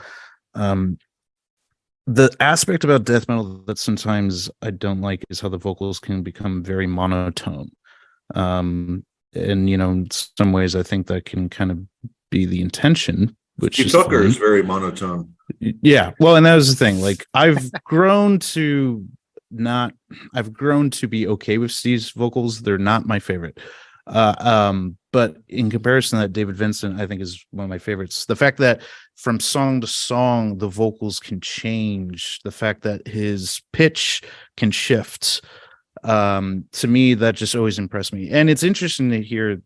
The aspect about death metal that sometimes I don't like is how the vocals can become very monotone. And, in some ways, I think that can kind of be the intention, which is Tucker fine. is very monotone. Yeah. Well, and that was the thing. Like, I've grown to be okay with Steve's vocals. They're not my favorite. But in comparison to that, David Vincent, I think, is one of my favorites. The fact that from song to song, the vocals can change, the fact that his pitch can shift, to me, that just always impressed me. And it's interesting to hear,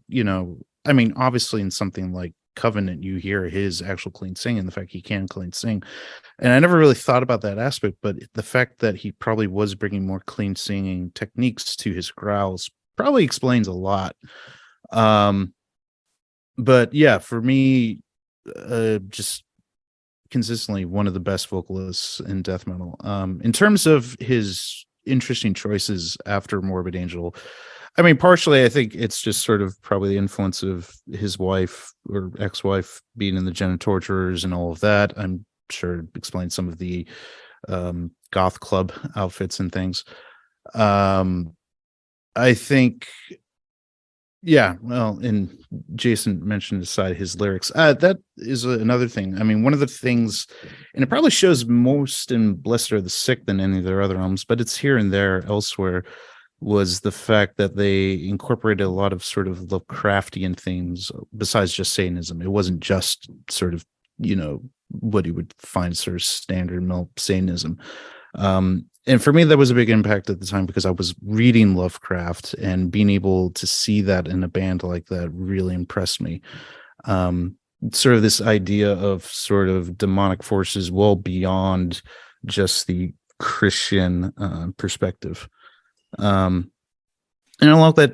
I mean, obviously in something like Covenant, you hear his actual clean singing, the fact he can clean sing. And I never really thought about that aspect, but the fact that he probably was bringing more clean singing techniques to his growls probably explains a lot. But yeah, for me, just consistently one of the best vocalists in death metal. In terms of his interesting choices after Morbid Angel, I mean, partially I think it's just sort of probably the influence of his wife or ex-wife being in the Genitorturers and all of that. I'm sure it explains some of the goth club outfits and things. I think, yeah, well, and Jason mentioned aside his lyrics. That is another thing. I mean, one of the things, and it probably shows most in Blessed Are the Sick than any of their other albums, but it's here and there elsewhere, was the fact that they incorporated a lot of sort of Lovecraftian themes besides just Satanism. It wasn't just sort of, what you would find sort of standard melt Satanism. And for me, that was a big impact at the time because I was reading Lovecraft, and being able to see that in a band like that really impressed me. Sort of this idea of sort of demonic forces well beyond just the Christian perspective. And I love that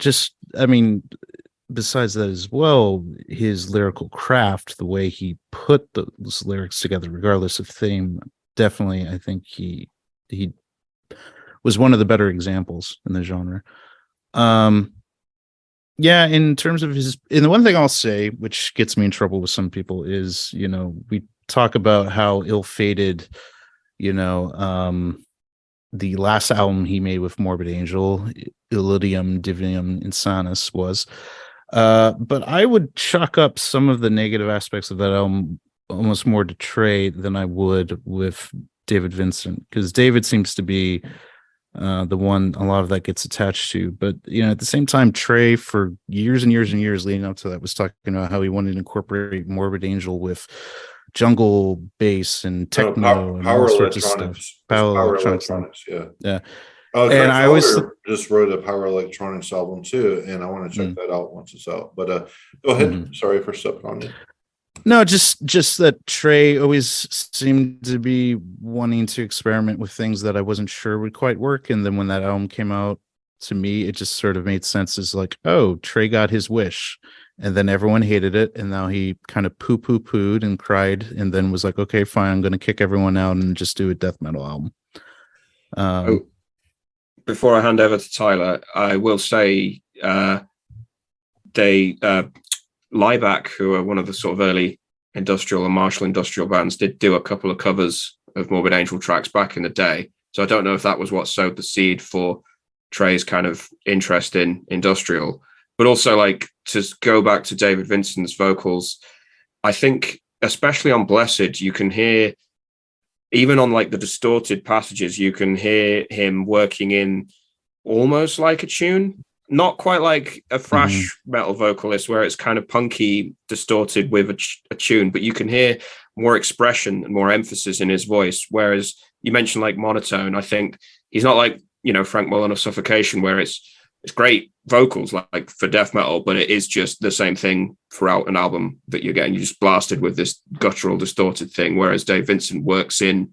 besides that as well, his lyrical craft, the way he put those lyrics together, regardless of theme, definitely, I think he was one of the better examples in the genre. Yeah, in terms of and the one thing I'll say, which gets me in trouble with some people, is, we talk about how ill-fated, the last album he made with Morbid Angel, Illudium Divinum Insanus, was. But I would chalk up some of the negative aspects of that album almost more to Trey than I would with David Vincent, because David seems to be the one a lot of that gets attached to. But at the same time, Trey, for years and years and years leading up to that, was talking about how he wanted to incorporate Morbid Angel with jungle bass and techno and all sorts of stuff. Power electronics, yeah. And I always just wrote a power electronics album too, and I want to check that out once it's out. But go ahead. Mm-hmm. Sorry for stepping on you. No, just that Trey always seemed to be wanting to experiment with things that I wasn't sure would quite work. And then when that album came out, to me, it just sort of made sense as like, oh, Trey got his wish. And then everyone hated it. And now he kind of pooed and cried, and then was like, okay, fine, I'm going to kick everyone out and just do a death metal album. Before I hand over to Tyler, I will say Lieback, who are one of the sort of early industrial and martial industrial bands, did do a couple of covers of Morbid Angel tracks back in the day. So I don't know if that was what sowed the seed for Trey's kind of interest in industrial. But also, like, to go back to David Vincent's vocals, I think, especially on Blessed, you can hear, even on like the distorted passages, you can hear him working in almost like a tune, not quite like a thrash metal vocalist where it's kind of punky, distorted with a tune, but you can hear more expression and more emphasis in his voice. Whereas you mentioned like monotone, I think he's not like, you know, Frank Mullen of Suffocation, where it's great vocals like for death metal, but it is just the same thing throughout an album that you're getting. You're just blasted with this guttural, distorted thing. Whereas Dave Vincent works in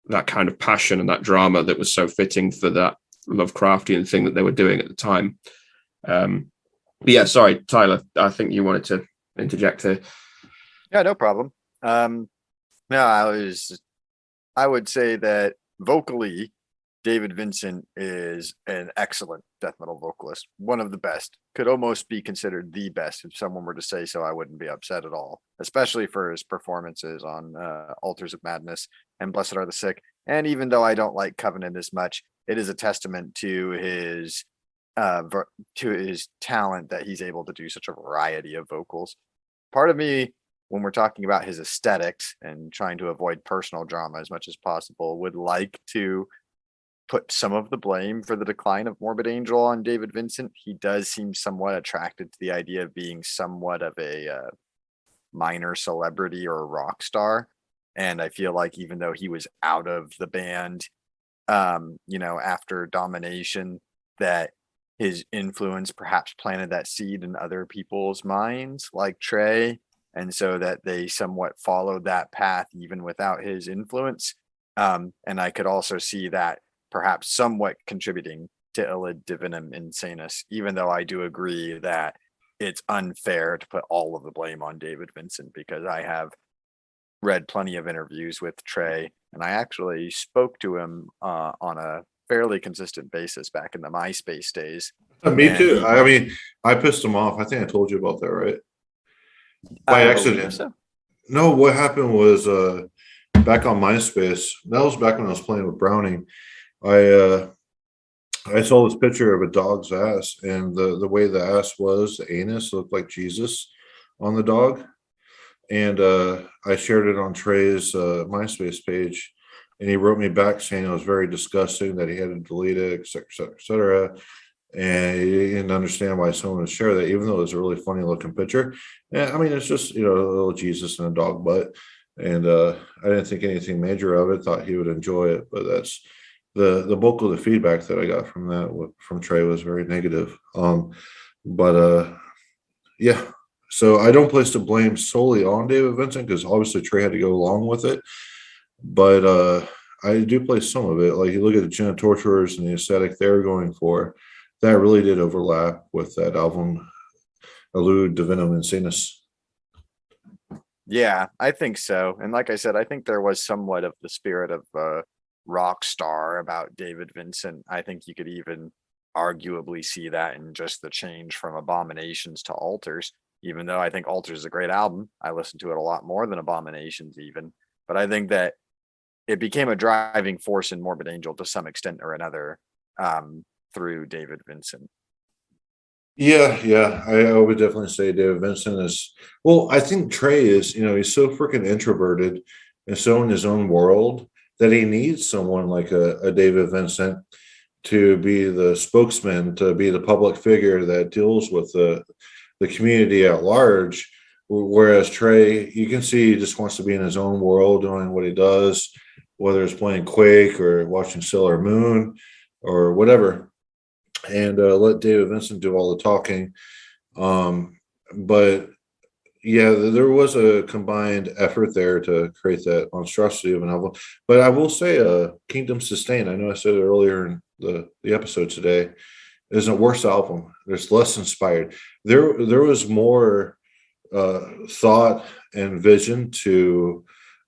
that kind of passion and that drama that was so fitting for that Lovecraftian thing that they were doing at the time. But yeah, sorry, Tyler, I think you wanted to interject here. Yeah, no problem. No, I would say that vocally, David Vincent is an excellent death metal vocalist, one of the best, could almost be considered the best. If someone were to say so, I wouldn't be upset at all, especially for his performances on Altars of Madness and Blessed Are the Sick. And even though I don't like Covenant as much, it is a testament to his talent that he's able to do such a variety of vocals. Part of me, when we're talking about his aesthetics and trying to avoid personal drama as much as possible, would like to put some of the blame for the decline of Morbid Angel on David Vincent. He does seem somewhat attracted to the idea of being somewhat of a minor celebrity or a rock star. And I feel like even though he was out of the band, after Domination, that his influence perhaps planted that seed in other people's minds, like Trey. And so that they somewhat followed that path even without his influence. And I could also see that perhaps somewhat contributing to Illid Divinum Insanus, even though I do agree that it's unfair to put all of the blame on David Vincent, because I have read plenty of interviews with Trey, and I actually spoke to him on a fairly consistent basis back in the MySpace days. Me too. I mean, I pissed him off. I think I told you about that, right? By accident. So. No, what happened was back on MySpace. That was back when I was playing with Browning. I saw this picture of a dog's ass, and the way the ass was, the anus looked like Jesus on the dog. And I shared it on Trey's MySpace page, and he wrote me back saying it was very disgusting, that he had to delete it, et cetera, et cetera, et cetera. And he didn't understand why someone would share that, even though it was a really funny looking picture. And I mean, it's just, a little Jesus and a dog butt. And I didn't think anything major of it, thought he would enjoy it. But that's the bulk of the feedback that I got from that, from Trey, was very negative. Yeah. So I don't place the blame solely on David Vincent, because obviously Trey had to go along with it. But I do place some of it. Like, you look at the Gin and Torturers and the aesthetic they're going for, that really did overlap with that album, Illid Divinum Insanus. Yeah, I think so. And like I said, I think there was somewhat of the spirit of a rock star about David Vincent. I think you could even arguably see that in just the change from Abominations to Altars, even though I think Altars is a great album. I listen to it a lot more than Abominations even. But I think that it became a driving force in Morbid Angel to some extent or another, through David Vincent. Yeah, I would definitely say David Vincent is, well, I think Trey is, he's so freaking introverted and so in his own world that he needs someone like a David Vincent to be the spokesman, to be the public figure that deals with the community at large. Whereas Trey, you can see he just wants to be in his own world doing what he does, whether it's playing Quake or watching Sailor Moon or whatever. And let David Vincent do all the talking. But yeah, there was a combined effort there to create that monstrosity of an album. But I will say, Kingdom Sustain, I know I said it earlier in the episode today, is a worse album. There's less inspired. There was more thought and vision to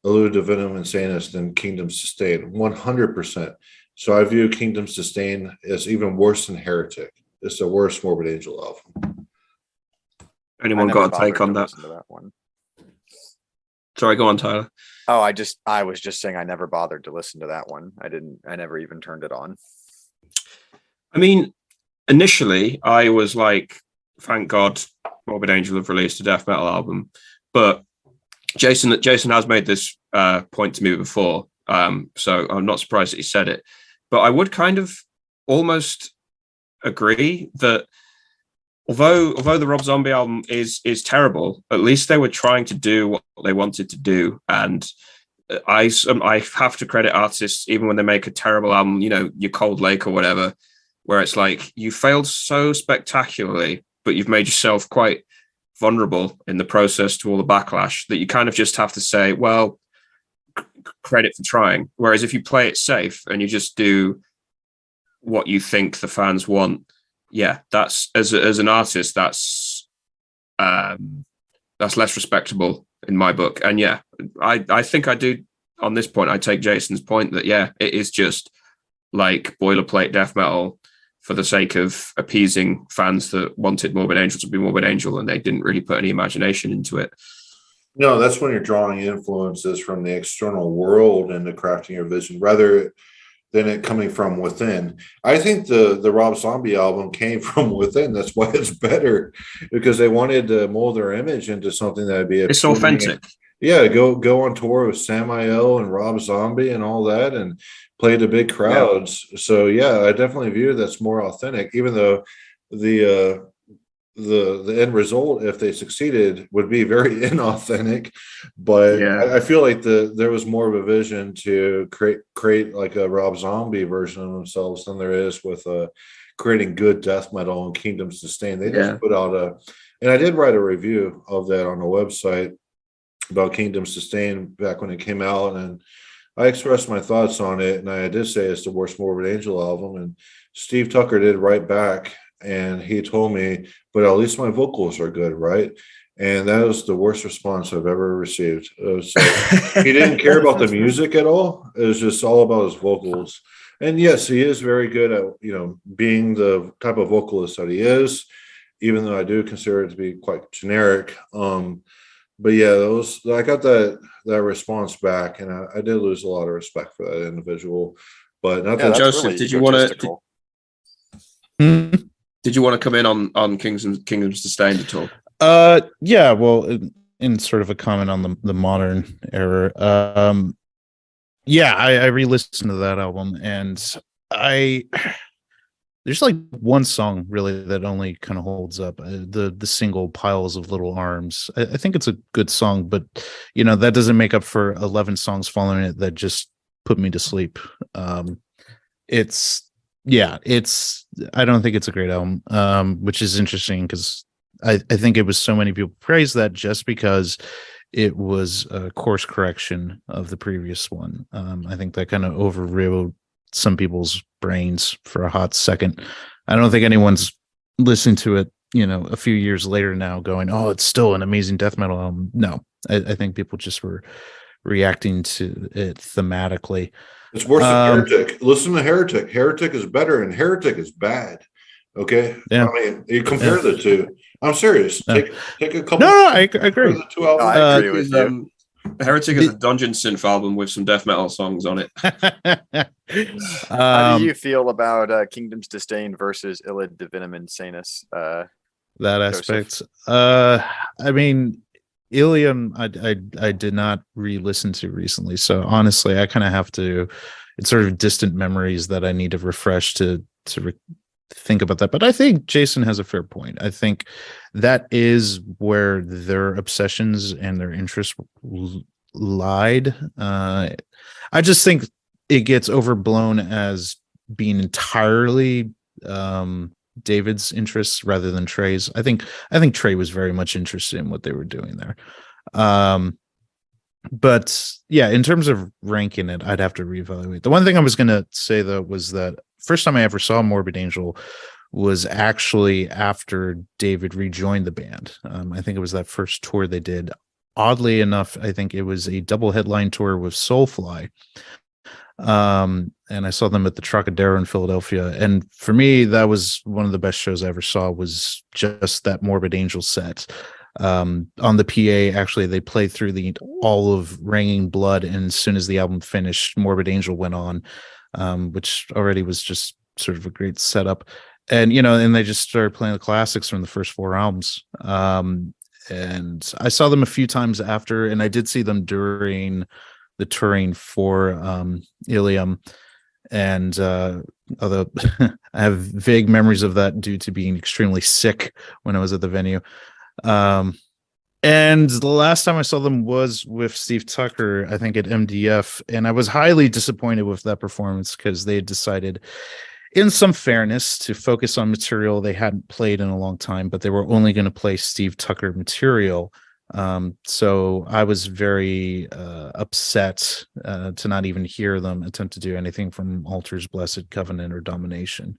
Illid Divinum Insanus than Kingdom Sustain, 100%. So I view Kingdom Sustain as even worse than Heretic. It's the worst Morbid Angel album. Anyone got a take on that? That one. Sorry, go on, Tyler. Oh, I was just saying I never bothered to listen to that one. I never even turned it on. I mean, initially I was like, thank God Morbid Angel have released a death metal album. But Jason has made this point to me before. So I'm not surprised that he said it. But I would kind of almost agree that although the Rob Zombie album is terrible, at least they were trying to do what they wanted to do. And I have to credit artists even when they make a terrible album, you know, your Cold Lake or whatever, where it's like you failed so spectacularly, but you've made yourself quite vulnerable in the process to all the backlash that you kind of just have to say, well, credit for trying. Whereas if you play it safe and you just do what you think the fans want, yeah, that's as an artist, that's less respectable in my book. And yeah, I think I do on this point. I take Jason's point that yeah, it is just like boilerplate death metal for the sake of appeasing fans that wanted Morbid Angel to be Morbid Angel, and they didn't really put any imagination into it. No, that's when you're drawing influences from the external world into crafting your vision rather than it coming from within. I think the Rob Zombie album came from within. That's why it's better, because they wanted to mold their image into something that would be It's authentic. Yeah, go on tour with Samael and Rob Zombie and all that, and play to big crowds. Yeah. So yeah, I definitely view that's more authentic, even though the end result, if they succeeded, would be very inauthentic. But yeah. I feel like there was more of a vision to create like a Rob Zombie version of themselves than there is with creating good death metal and Kingdoms Disdain. They just put out and I did write a review of that on the website about Kingdoms Disdain back when it came out, and I expressed my thoughts on it, and I did say it's the worst Morbid Angel album, and Steve Tucker did write back, and he told me, but at least my vocals are good, right? And that was the worst response I've ever received. So he didn't care about the music at all. It was just all about his vocals. And yes, he is very good at, you know, being the type of vocalist that he is, even though I do consider it to be quite generic. But yeah, I got that response back, and I did lose a lot of respect for that individual. But not that Joseph, really did you want to come in on Kingdoms Disdain at all? Yeah, well, in sort of a comment on the modern era. Yeah, I re-listened to that album, and there's like one song really that only kind of holds up, the single Piles of Little Arms. I think it's a good song, but you know, that doesn't make up for 11 songs following it that just put me to sleep. I don't think it's a great album, which is interesting because I think it was so many people praise that just because it was a course correction of the previous one. I think that kind of overrode some people's brains for a hot second. I don't think anyone's listening to it, you know, a few years later now going, oh, it's still an amazing death metal album. No, I think people just were reacting to it thematically. It's worse than Heretic. Listen to Heretic. Heretic is better and Heretic is bad. Okay. Yeah. I mean, you compare the two. I'm serious. Take a couple. No, I agree. The two albums. I agree with you. Heretic is a Dungeon Synth album with some death metal songs on it. How do you feel about Kingdoms Disdain versus Illid Divinum Insanus? That aspect. I mean, Ilium, I did not re-listen to recently, so honestly, I kind of have to. It's sort of distant memories that I need to refresh to think about that. But I think Jason has a fair point. I think that is where their obsessions and their interests lied. I just think it gets overblown as being entirely David's interests rather than Trey's. I think Trey was very much interested in what they were doing there. But yeah, in terms of ranking it, I'd have to reevaluate. The one thing I was going to say though was that first time I ever saw Morbid Angel was actually after David rejoined the band. I think it was that first tour they did. Oddly enough, I think it was a double headline tour with Soulfly. And I saw them at the Trocadero in Philadelphia. And for me, that was one of the best shows I ever saw, was just that Morbid Angel set. On the PA, actually, they played through all of Raining Blood, and as soon as the album finished, Morbid Angel went on, which already was just sort of a great setup. And, you know, and they just started playing the classics from the first 4 albums. And I saw them a few times after, and I did see them during the touring for Ilium. And although I have vague memories of that due to being extremely sick when I was at the venue. And the last time I saw them was with Steve Tucker, I think at MDF, and I was highly disappointed with that performance because they had decided, in some fairness, to focus on material they hadn't played in a long time, but they were only going to play Steve Tucker material. So I was very upset to not even hear them attempt to do anything from Altars, Blessed Covenant, or Domination.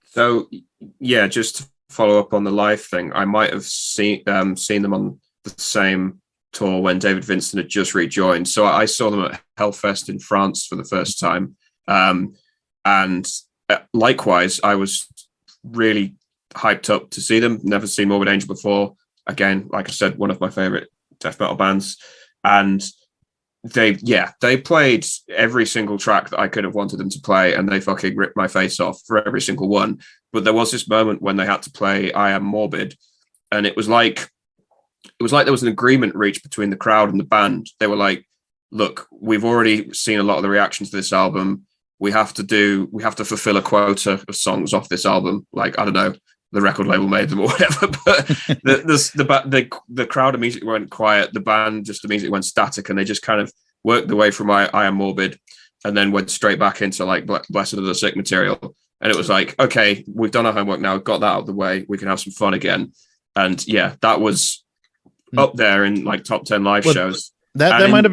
So yeah, just to follow up on the live thing, I might have seen them on the same tour when David Vincent had just rejoined. So I saw them at Hellfest in France for the first time. And likewise, I was really hyped up to see them. Never seen Morbid Angel before. Again, like I said, one of my favorite death metal bands. And they played every single track that I could have wanted them to play, and they fucking ripped my face off for every single one. But there was this moment when they had to play I Am Morbid, and it was like there was an agreement reached between the crowd and the band. They were like, look, we've already seen a lot of the reactions to this album. We have to fulfill a quota of songs off this album. Like, I don't know, the record label made them or whatever, but the crowd immediately went quiet. The band just immediately went static, and they just kind of worked their way from I Am Morbid and then went straight back into like Blessed of the Sick material. And it was like, okay, we've done our homework now, got that out of the way, we can have some fun again. And yeah, that was up there in like top 10 live shows. That might have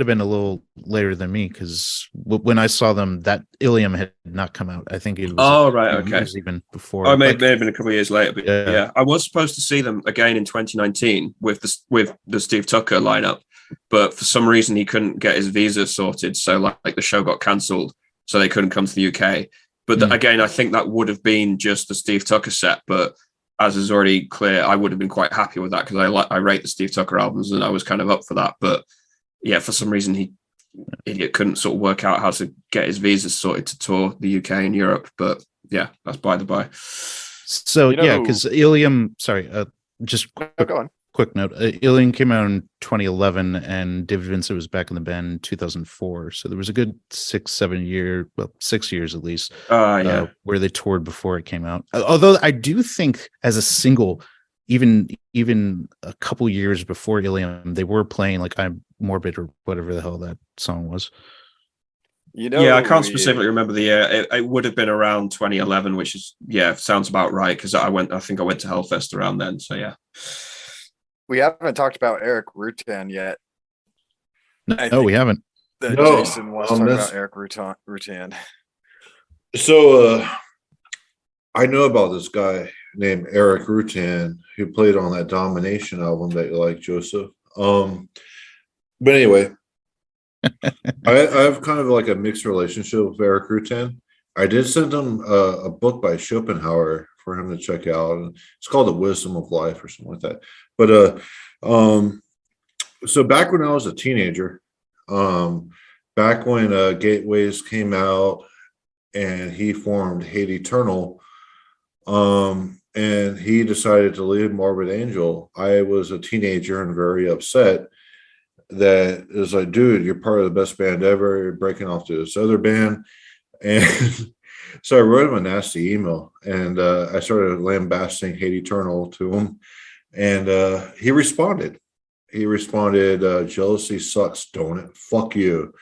been a little later than me, because when I saw them, that Ilium had not come out. I think it was. Oh right, okay. It was even before. Oh, it may have been a couple of years later, but yeah, I was supposed to see them again in 2019 with the Steve Tucker lineup, but for some reason he couldn't get his visa sorted, so like the show got cancelled, so they couldn't come to the UK. But again, I think that would have been just the Steve Tucker set, but as is already clear, I would have been quite happy with that because I rate the Steve Tucker albums and I was kind of up for that. But yeah, for some reason idiot couldn't sort of work out how to get his visa sorted to tour the UK and Europe. But yeah, that's by the by. So yeah, because Ilium, sorry, just go on. Quick note: Ilium came out in 2011, and David Vincent was back in the band in 2004. So there was a good 6 years at least, where they toured before it came out. Although I do think, as a single, even a couple years before Ilium, they were playing like I'm Morbid or whatever the hell that song was. I can't specifically remember the year. It would have been around 2011, which is sounds about right, because I think I went to Hellfest around then. So yeah. We haven't talked about Eric Rutan yet. No, we haven't. Jason wants to talk about Eric Rutan. So I know about this guy named Eric Rutan who played on that Domination album that you like, Joseph. But anyway, I have kind of like a mixed relationship with Eric Rutan. I did send him a book by Schopenhauer for him to check out, and it's called The Wisdom of Life or something like that. But so back when I was a teenager, back when Gateways came out and he formed Hate Eternal, and he decided to leave Morbid Angel, I was a teenager and very upset. That is like, dude, you're part of the best band ever, you're breaking off to this other band. And so I wrote him a nasty email, and I started lambasting Hate Eternal to him, and he responded. Jealousy sucks, don't it? Fuck you.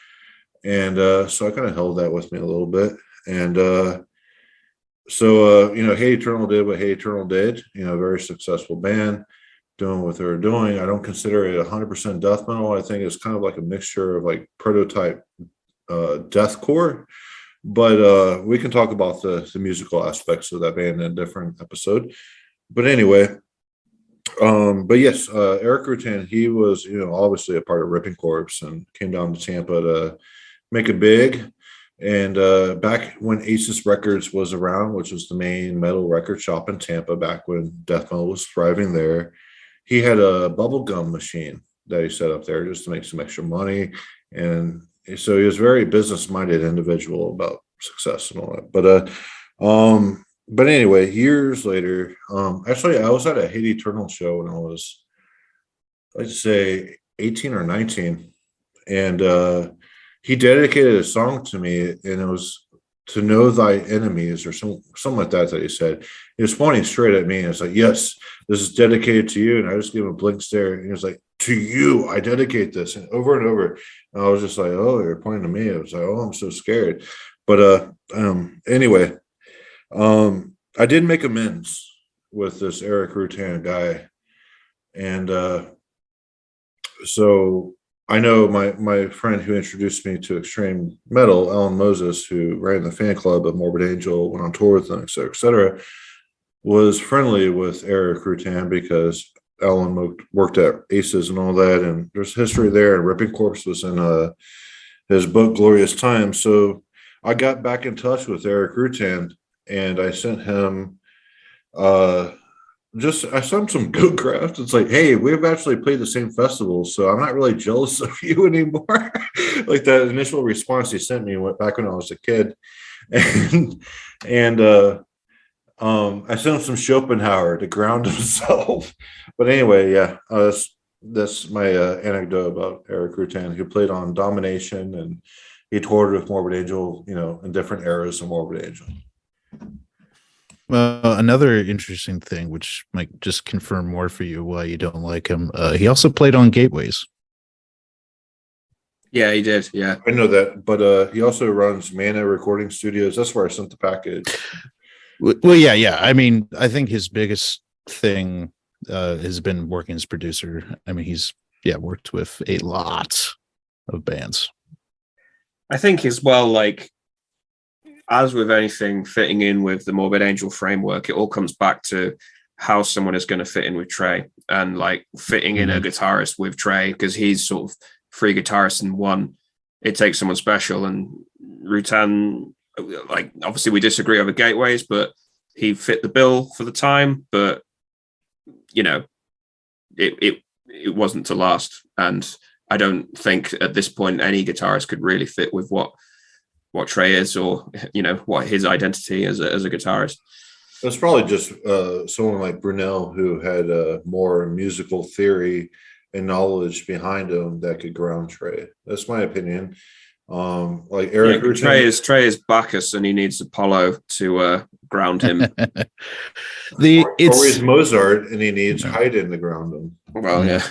And so I kind of held that with me a little bit. And so Hate Eternal did what Hate Eternal did, very successful band, doing what they're doing. I don't consider it 100% death metal. I think it's kind of like a mixture of like prototype deathcore. But we can talk about the musical aspects of that band in a different episode. But anyway, but yes, Eric Rutan, he was, obviously a part of Ripping Corpse and came down to Tampa to make it big. And back when Aces Records was around, which was the main metal record shop in Tampa back when death metal was thriving there, he had a bubblegum machine that he set up there just to make some extra money. And so he was a very business-minded individual about success and all that. But anyway, years later, actually, I was at a Hate Eternal show when I was, I'd say, 18 or 19. And he dedicated a song to me, and it was "To Know Thy Enemies" or something like that he said. He was pointing straight at me, and it's like, "Yes, this is dedicated to you." And I just gave him a blink stare, and he was like, "To you, I dedicate this," and over. And I was just like, "Oh, you're pointing to me." I was like, "Oh, I'm so scared." But anyway, I did make amends with this Eric Rutan guy, and so I know my friend who introduced me to extreme metal, Alan Moses, who ran the fan club of Morbid Angel, went on tour with them, et cetera, was friendly with Eric Rutan because Alan worked at Aces and all that, and there's history there. And Ripping Corpse was in his book Glorious Times. So I got back in touch with Eric Rutan, and I sent him I sent some good craft. It's like, hey, we've actually played the same festival, so I'm not really jealous of you anymore. Like that initial response he sent me went back when I was a kid, and I sent him some Schopenhauer to ground himself. But anyway, yeah, that's my anecdote about Eric Rutan, who played on Domination, and he toured with Morbid Angel, in different eras of Morbid Angel. Another interesting thing, which might just confirm more for you why you don't like him, he also played on Gateways. Yeah, he did. Yeah, I know that, but he also runs Mana Recording Studios. That's where I sent the package. Well, yeah. I mean, I think his biggest thing has been working as producer. I mean, he's worked with a lot of bands. I think as well, like, as with anything fitting in with the Morbid Angel framework, it all comes back to how someone is going to fit in with Trey, and like fitting in a guitarist with Trey, because he's sort of three guitarists in one. It takes someone special, and Rutan, like, obviously we disagree over Gateways, but he fit the bill for the time. But it wasn't to last, and I don't think at this point any guitarist could really fit with what Trey is, or what his identity as a guitarist. It's probably just someone like Brunelle, who had more musical theory and knowledge behind him that could ground Trey. That's my opinion. Like Eric Rutan, Trey is Bacchus, and he needs Apollo to ground him. or he's Mozart, and he needs Haydn to ground him. Well, yeah.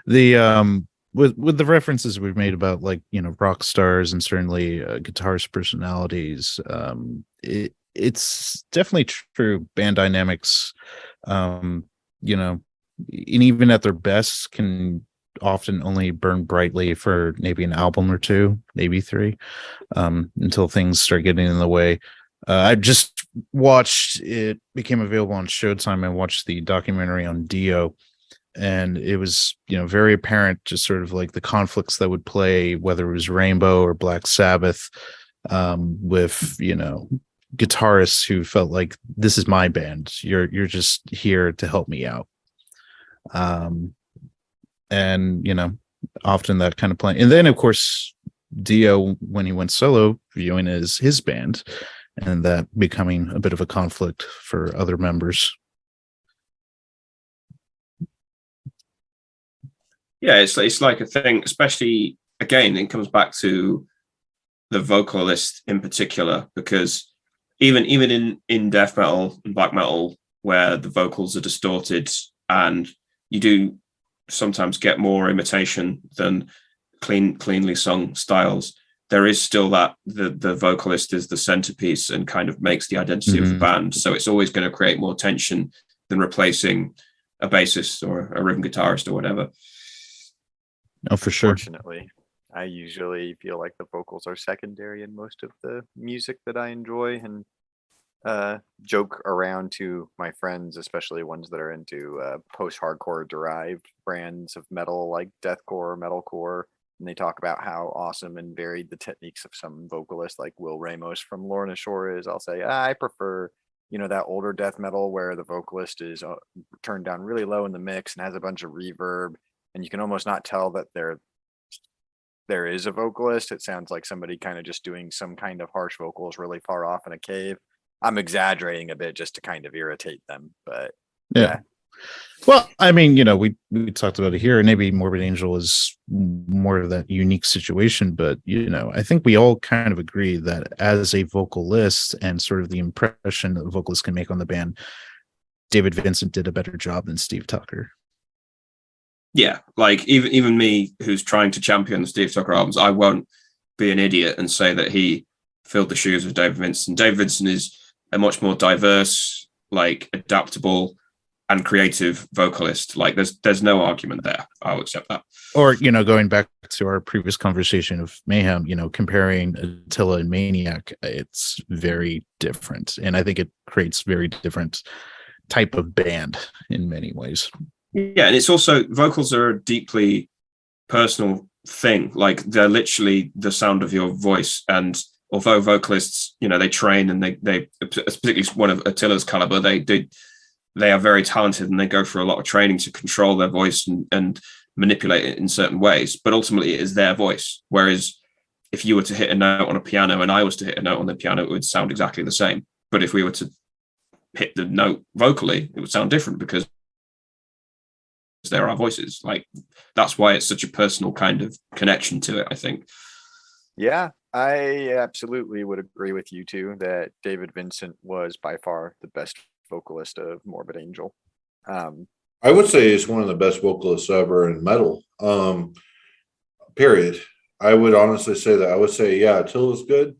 The with the references we've made about, like, rock stars and certainly guitarist personalities, it's definitely true. Band dynamics, and even at their best, can often only burn brightly for maybe an album or two, maybe three, until things start getting in the way. I just watched, it became available on Showtime. I watched the documentary on Dio, and it was, very apparent, just sort of like the conflicts that would play, whether it was Rainbow or Black Sabbath, with, guitarists who felt like, this is my band. You're just here to help me out. And, often that kind of playing. And then, of course, Dio, when he went solo, viewing as his band, and that becoming a bit of a conflict for other members. Yeah, it's like a thing, especially, again, it comes back to the vocalist in particular, because even in death metal and black metal, where the vocals are distorted, and you do sometimes get more imitation than cleanly sung styles, there is still that the vocalist is the centerpiece and kind of makes the identity of the band. So it's always going to create more tension than replacing a bassist or a rhythm guitarist or whatever. Oh, for sure. Fortunately, I usually feel like the vocals are secondary in most of the music that I enjoy, and joke around to my friends, especially ones that are into post-hardcore derived brands of metal like deathcore, metalcore, and they talk about how awesome and varied the techniques of some vocalists like Will Ramos from Lorna Shore is. I'll say, I prefer, that older death metal where the vocalist is turned down really low in the mix and has a bunch of reverb, and you can almost not tell that there is a vocalist. It sounds like somebody kind of just doing some kind of harsh vocals really far off in a cave. I'm exaggerating a bit just to kind of irritate them, but yeah. Well, I mean, we talked about it here, and maybe Morbid Angel is more of that unique situation, but I think we all kind of agree that as a vocalist and sort of the impression that the vocalist can make on the band, David Vincent did a better job than Steve Tucker. Yeah, like even me, who's trying to champion the Steve Tucker albums, I won't be an idiot and say that he filled the shoes of David Vincent. David Vincent is a much more diverse, like adaptable and creative vocalist. Like there's no argument there. I'll accept that. Or going back to our previous conversation of Mayhem, comparing Attila and Maniac, it's very different, and I think it creates very different type of band in many ways. Yeah, and it's also, vocals are a deeply personal thing. Like they're literally the sound of your voice, and although vocalists, they train and they particularly one of Attila's caliber, they are very talented and they go through a lot of training to control their voice and manipulate it in certain ways. But ultimately, it is their voice. Whereas if you were to hit a note on a piano and I was to hit a note on the piano, it would sound exactly the same. But if we were to hit the note vocally, it would sound different because they're our voices. Like that's why it's such a personal kind of connection to it, I think. Yeah, I absolutely would agree with you too that David Vincent was by far the best vocalist of Morbid Angel. I would say he's one of the best vocalists ever in metal. Period. I would honestly say that. I would say, yeah, Attila's good.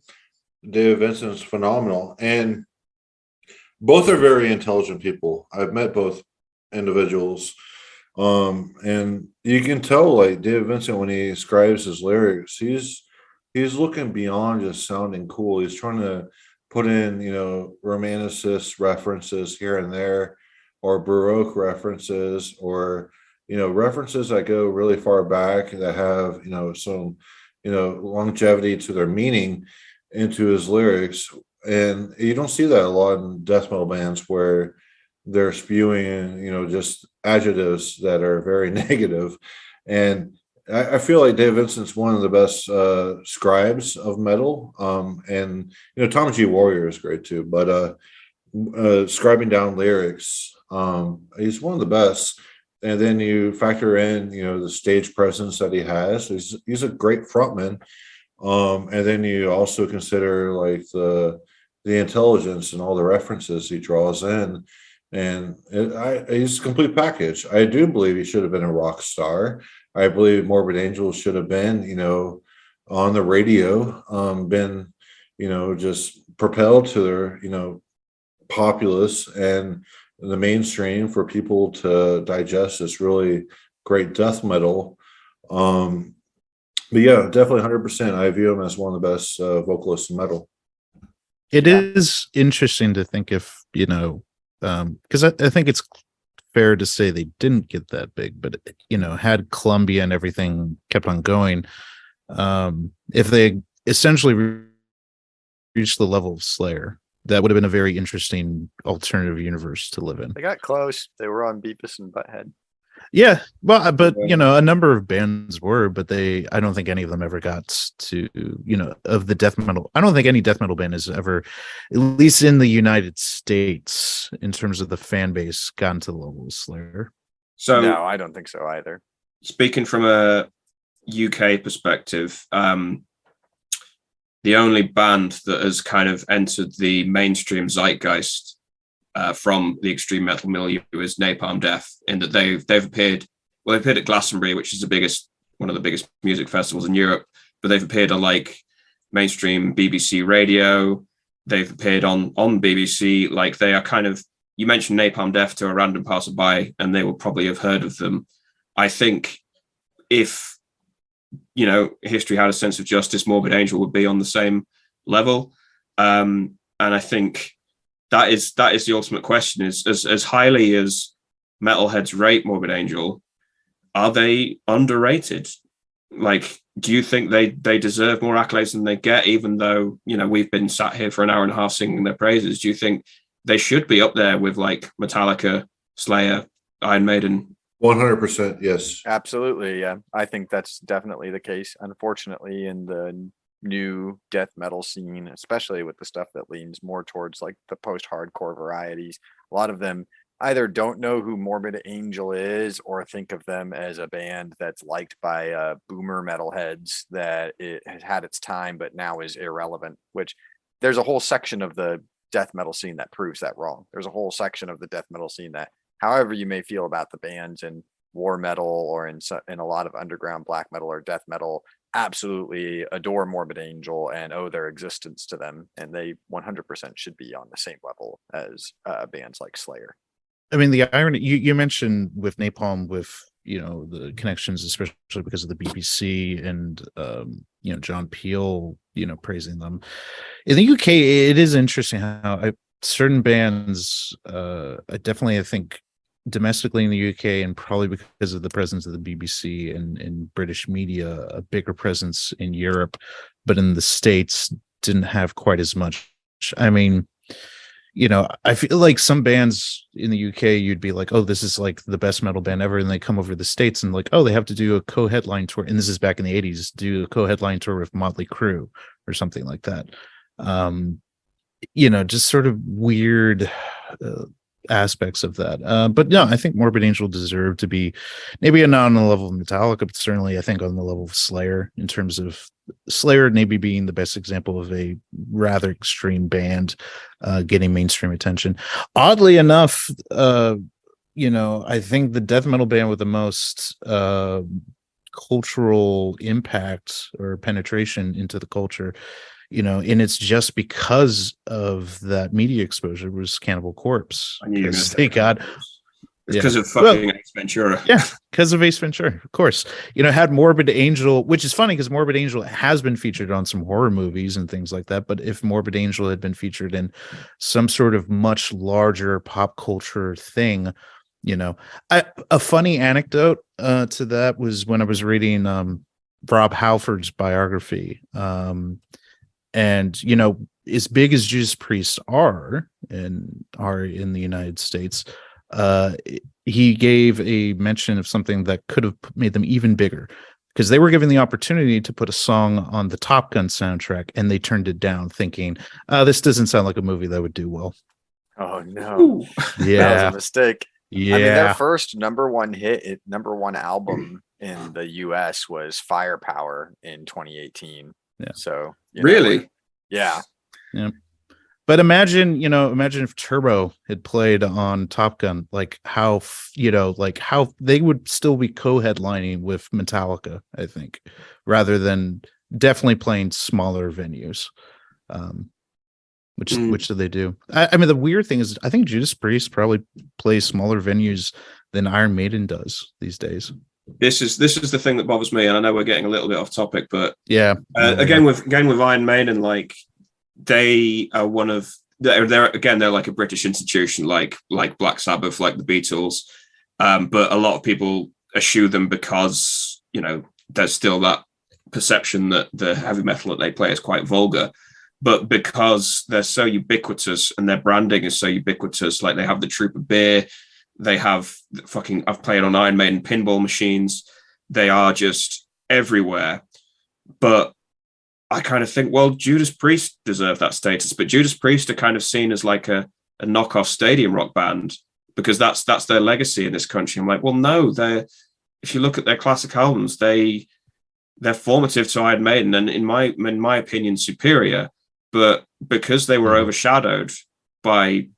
David Vincent's phenomenal. And both are very intelligent people. I've met both individuals. And you can tell, like, David Vincent, when he describes his lyrics, he's looking beyond just sounding cool. He's trying to put in, romanticist references here and there, or Baroque references, or, references that go really far back that have, some, longevity to their meaning into his lyrics. And you don't see that a lot in death metal bands where they're spewing, just adjectives that are very negative. And I feel like Dave Vincent's one of the best scribes of metal. And Tom G. Warrior is great too, but scribing down lyrics, he's one of the best. And then you factor in, the stage presence that he has. He's a great frontman. And then you also consider like the intelligence and all the references he draws in. And he's a complete package. I do believe he should have been a rock star. I believe Morbid Angel should have been, on the radio, been, just propelled to their, populace and the mainstream for people to digest this really great death metal. But yeah, definitely 100%. I view him as one of the best vocalists in metal. It is interesting to think if, because I think it's fair to say they didn't get that big, but had Columbia and everything kept on going, if they essentially reached the level of Slayer, that would have been a very interesting alternative universe to live in. They got close. They were on Beavis and Butthead. Yeah, well, but a number of bands were, but I don't think any of them ever got to, of the death metal. I don't think any death metal band has ever, at least in the United States, in terms of the fan base, gotten to the level of Slayer. So no, I don't think so either. Speaking from a UK perspective, the only band that has kind of entered the mainstream zeitgeist from the extreme metal milieu is Napalm Death, in that they've appeared at Glastonbury, which is one of the biggest music festivals in Europe, but they've appeared on like mainstream BBC radio. They've appeared on BBC. Like they are kind of, you mentioned Napalm Death to a random passerby and they will probably have heard of them. I think if history had a sense of justice, Morbid Angel would be on the same level. And I think that is the ultimate question: is as highly as metalheads rate Morbid Angel, are they underrated? Like, do you think they deserve more accolades than they get, even though we've been sat here for an hour and a half singing their praises? Do you think they should be up there with like Metallica, Slayer, Iron Maiden? 100%, yes. Absolutely, yeah. I think that's definitely the case. Unfortunately, in the new death metal scene, especially with the stuff that leans more towards like the post-hardcore varieties, a lot of them either don't know who Morbid Angel is or think of them as a band that's liked by boomer metalheads that it has had its time but now is irrelevant, which there's a whole section of the death metal scene that proves that wrong. There's a whole section of the death metal scene that, however you may feel about the bands in war metal or in a lot of underground black metal or death metal, absolutely adore Morbid Angel and owe their existence to them, and they 100% should be on the same level as bands like Slayer. I mean, the irony you mentioned with Napalm, with the connections, especially because of the BBC and John Peel, praising them. In the UK, it is interesting how certain bands, I think domestically in the UK, and probably because of the presence of the BBC and British media, a bigger presence in Europe, but in the States didn't have quite as much. I mean, I feel like some bands in the UK, you'd be like, oh, this is like the best metal band ever. And they come over to the States and like, oh, they have to do a co-headline tour. And this is back in the 80s, do a co-headline tour with Motley Crue or something like that. Just sort of weird aspects of that. But no, I think Morbid Angel deserved to be maybe not on the level of Metallica, but certainly I think on the level of Slayer, in terms of Slayer maybe being the best example of a rather extreme band getting mainstream attention. Oddly enough, I think the death metal band with the most cultural impact or penetration into the culture, and it's just because of that media exposure, was Cannibal Corpse. They got because of fucking Ace Ventura. Yeah, because of Ace Ventura, of course. Had Morbid Angel, which is funny because Morbid Angel has been featured on some horror movies and things like that. But if Morbid Angel had been featured in some sort of much larger pop culture thing, a funny anecdote to that was when I was reading Rob Halford's biography. And as big as Judas Priest are in the United States, he gave a mention of something that could have made them even bigger, because they were given the opportunity to put a song on the Top Gun soundtrack and they turned it down, thinking, this doesn't sound like a movie that would do well. Oh no. Yeah, that was a mistake. Yeah, I mean, their first number one album in the US was Firepower in 2018. Yeah. So really? Yeah. But imagine if Turbo had played on Top Gun, like how they would still be co-headlining with Metallica, I think, rather than definitely playing smaller venues. Which do they do? I mean, the weird thing is, I think Judas Priest probably plays smaller venues than Iron Maiden does these days. This is the thing that bothers me, and I know we're getting a little bit off topic, but yeah, again with Iron Maiden, like they are they're like a British institution, like Black Sabbath, like the Beatles, but a lot of people eschew them because there's still that perception that the heavy metal that they play is quite vulgar. But because they're so ubiquitous and their branding is so ubiquitous, like they have the Trooper beer, they have I've played on Iron Maiden pinball machines. They are just everywhere. But I kind of think, well, Judas Priest deserve that status, but Judas Priest are kind of seen as like a knockoff stadium rock band because that's their legacy in this country. I'm like, well, no, if you look at their classic albums, they're formative to Iron Maiden and in my opinion, superior. But because they were overshadowed by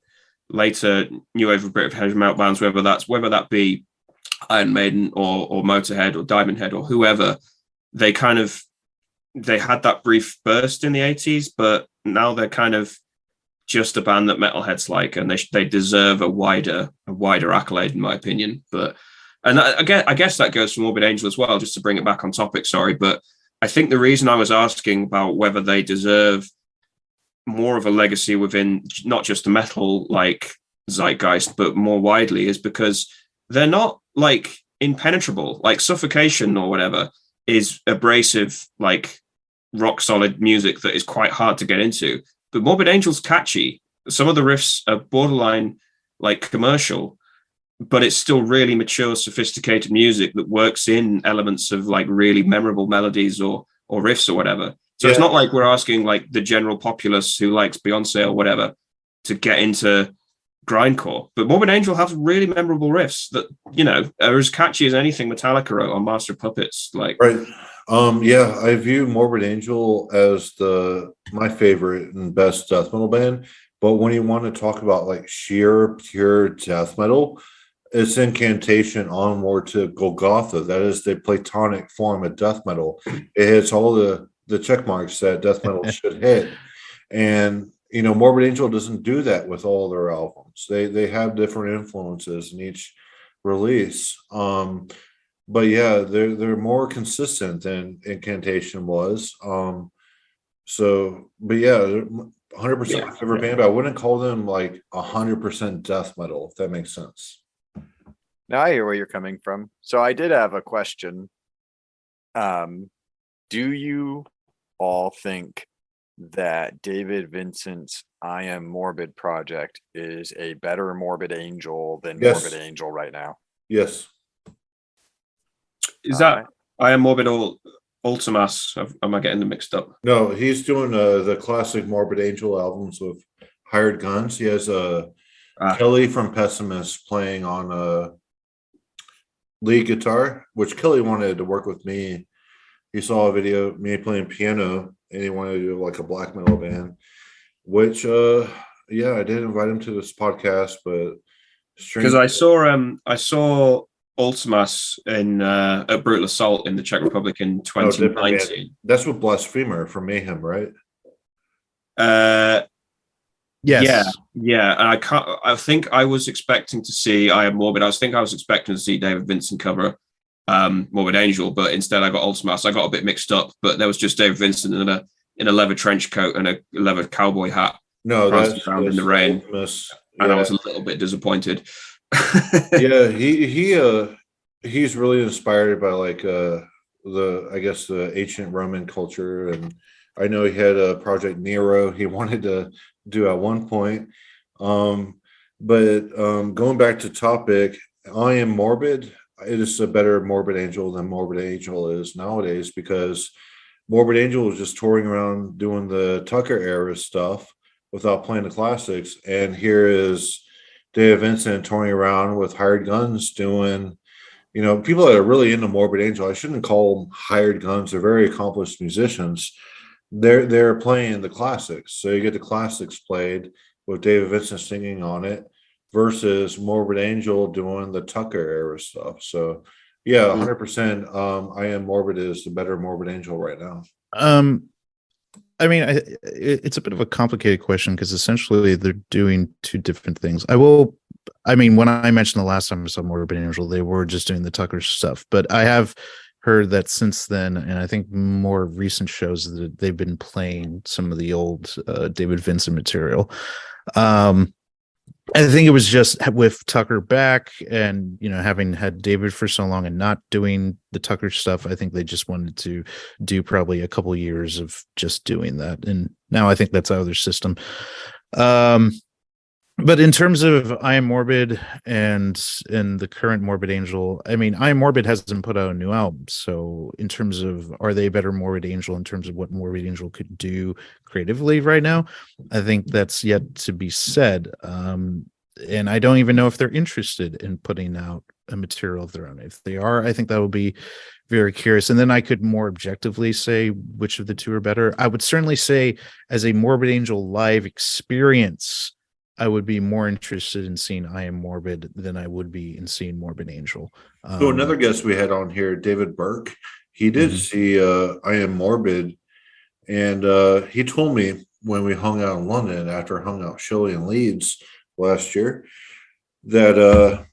later new wave of British heavy metal bands, whether that be Iron Maiden or Motorhead or Diamond Head or whoever, they had that brief burst in the 80s, but now they're kind of just a band that metalheads like, and they deserve a wider accolade, in my opinion. And I guess that goes for Morbid Angel as well, just to bring it back on topic, sorry. But I think the reason I was asking about whether they deserve more of a legacy within not just the metal like zeitgeist, but more widely, is because they're not like impenetrable, like Suffocation or whatever is abrasive, like rock solid music that is quite hard to get into. But Morbid Angel's catchy. Some of the riffs are borderline like commercial, but it's still really mature, sophisticated music that works in elements of like really memorable melodies or riffs or whatever. So It's not like we're asking like the general populace who likes Beyonce or whatever to get into grindcore. But Morbid Angel has really memorable riffs that, you know, are as catchy as anything Metallica wrote on Master of Puppets. Like, Right. Yeah, I view Morbid Angel as my favorite and best death metal band. But when you want to talk about like sheer pure death metal, it's Incantation onward to Golgotha. That is the Platonic form of death metal. It hits all the check marks that death metal should hit. And you know, Morbid Angel doesn't do that with all their albums. They have different influences in each release. But yeah, they're more consistent than Incantation was. But yeah, 100% my favorite band. But I wouldn't call them like 100% death metal, if that makes sense. Now I hear where you're coming from. So I did have a question. Do you all think that David Vincent's I Am Morbid project is a better Morbid Angel than Yes. Morbid Angel right now? Yes. is that I Am Morbid or Ultimas? Am I getting them mixed up? No, he's doing the classic Morbid Angel albums with hired guns. He has Kelly from Pessimist playing on lead guitar, which Kelly wanted to work with me. He saw a video of me playing piano and he wanted to do like a black metal band, which yeah, I did invite him to this podcast, but because I saw Ultimas in at Brutal Assault in the Czech Republic in 2019. That's with Blasphemer from Mayhem, right? Yes. Yeah, and I think I was expecting to see I Am Morbid. I was expecting to see David Vincent cover Morbid Angel, but instead I got Ultimas. I got a bit mixed up, but there was just David Vincent in a leather trench coat and a leather cowboy hat. No, that's around in the rain, Ultimas. and I was a little bit disappointed. Yeah, he's really inspired by like the ancient Roman culture, and I know he had a Project Nero he wanted to do at one point. But going back to topic, I Am Morbid. It is a better Morbid Angel than Morbid Angel is nowadays, because Morbid Angel was just touring around doing the Tucker era stuff without playing the classics, and here is David Vincent touring around with hired guns doing, you know, people that are really into Morbid Angel. I shouldn't call them hired guns. They're very accomplished musicians. They're playing the classics. So you get the classics played with David Vincent singing on it versus Morbid Angel doing the Tucker era stuff. So yeah, 100%. I Am Morbid is the better Morbid Angel right now. I mean, it's a bit of a complicated question because essentially they're doing two different things. When I mentioned the last time I saw Morbid Angel, they were just doing the Tucker stuff, but I have heard that since then, and I think more recent shows, that they've been playing some of the old David Vincent material. I think it was just with Tucker back and, you know, having had David for so long and not doing the Tucker stuff, I think they just wanted to do probably a couple of years of just doing that. And now I think that's out of their system. But in terms of I Am Morbid and the current Morbid Angel, I mean, I Am Morbid hasn't put out a new album. So in terms of, are they a better Morbid Angel in terms of what Morbid Angel could do creatively right now? I think that's yet to be said. And I don't even know if they're interested in putting out a material of their own. If they are, I think that will be very curious. And then I could more objectively say which of the two are better. I would certainly say, as a Morbid Angel live experience, I would be more interested in seeing I Am Morbid than I would be in seeing Morbid Angel. So another guest we had on here, David Burke, he did see I Am Morbid, and he told me when we hung out in London after hung out Shelley and Leeds last year that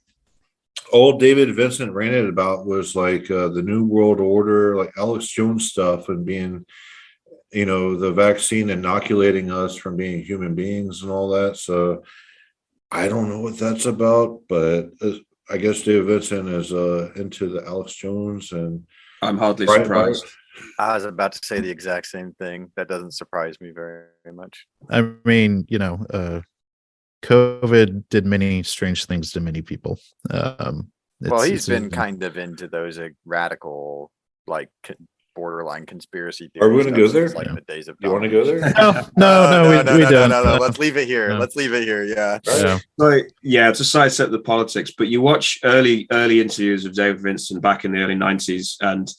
all David Vincent ranted about was like the New World Order, like Alex Jones stuff, and being, you know, the vaccine inoculating us from being human beings and all that. So I don't know what that's about, but I guess David Vincent is into the Alex Jones, and I'm hardly surprised. I was about to say the exact same thing. That doesn't surprise me very, very much. I mean, you know, COVID did many strange things to many people. Well, he's been kind of into those radical, like borderline conspiracy Are we theory gonna go stuff there? since, like No. the days of You want to go domination. there? No, we don't. No. Let's leave it here. No. Let's leave it here. Yeah. Yeah. Like, yeah, to sidestep the politics, but you watch early interviews of David Vincent back in the early 90s, and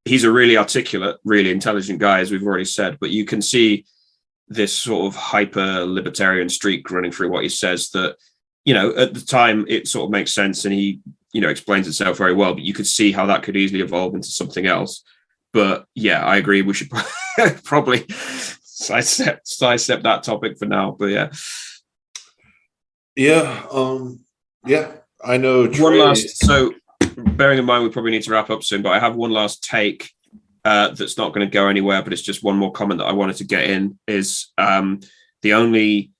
he's a really articulate, really intelligent guy, as we've already said, but you can see this sort of hyper libertarian streak running through what he says that, you know, at the time it sort of makes sense and he, you know, explains itself very well, but you could see how that could easily evolve into something else. But yeah, I agree. We should probably sidestep that topic for now. But yeah. Yeah. I know. Trey, One last, so bearing in mind, we probably need to wrap up soon, but I have one last take that's not going to go anywhere, but it's just one more comment that I wanted to get in is the only,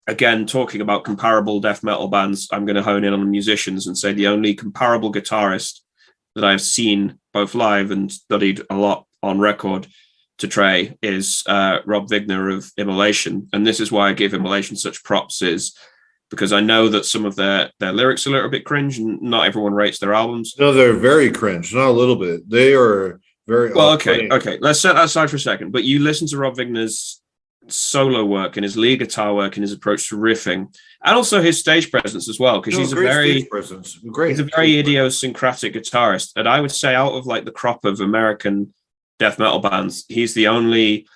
again, talking about comparable death metal bands, I'm going to hone in on the musicians and say the only comparable guitarist that I've seen both live and studied a lot on record to Trey is Rob Vigner of Immolation. And this is why I give Immolation such props, is because I know that some of their lyrics are a little bit cringe and not everyone rates their albums. No, they're very cringe, not a little bit. They are very well. Okay. Let's set that aside for a second. But you listen to Rob Vigner's solo work and his lead guitar work and his approach to riffing, and also his stage presence as well, because he's a very idiosyncratic guitarist. And I would say out of like the crop of American death metal bands, he's the only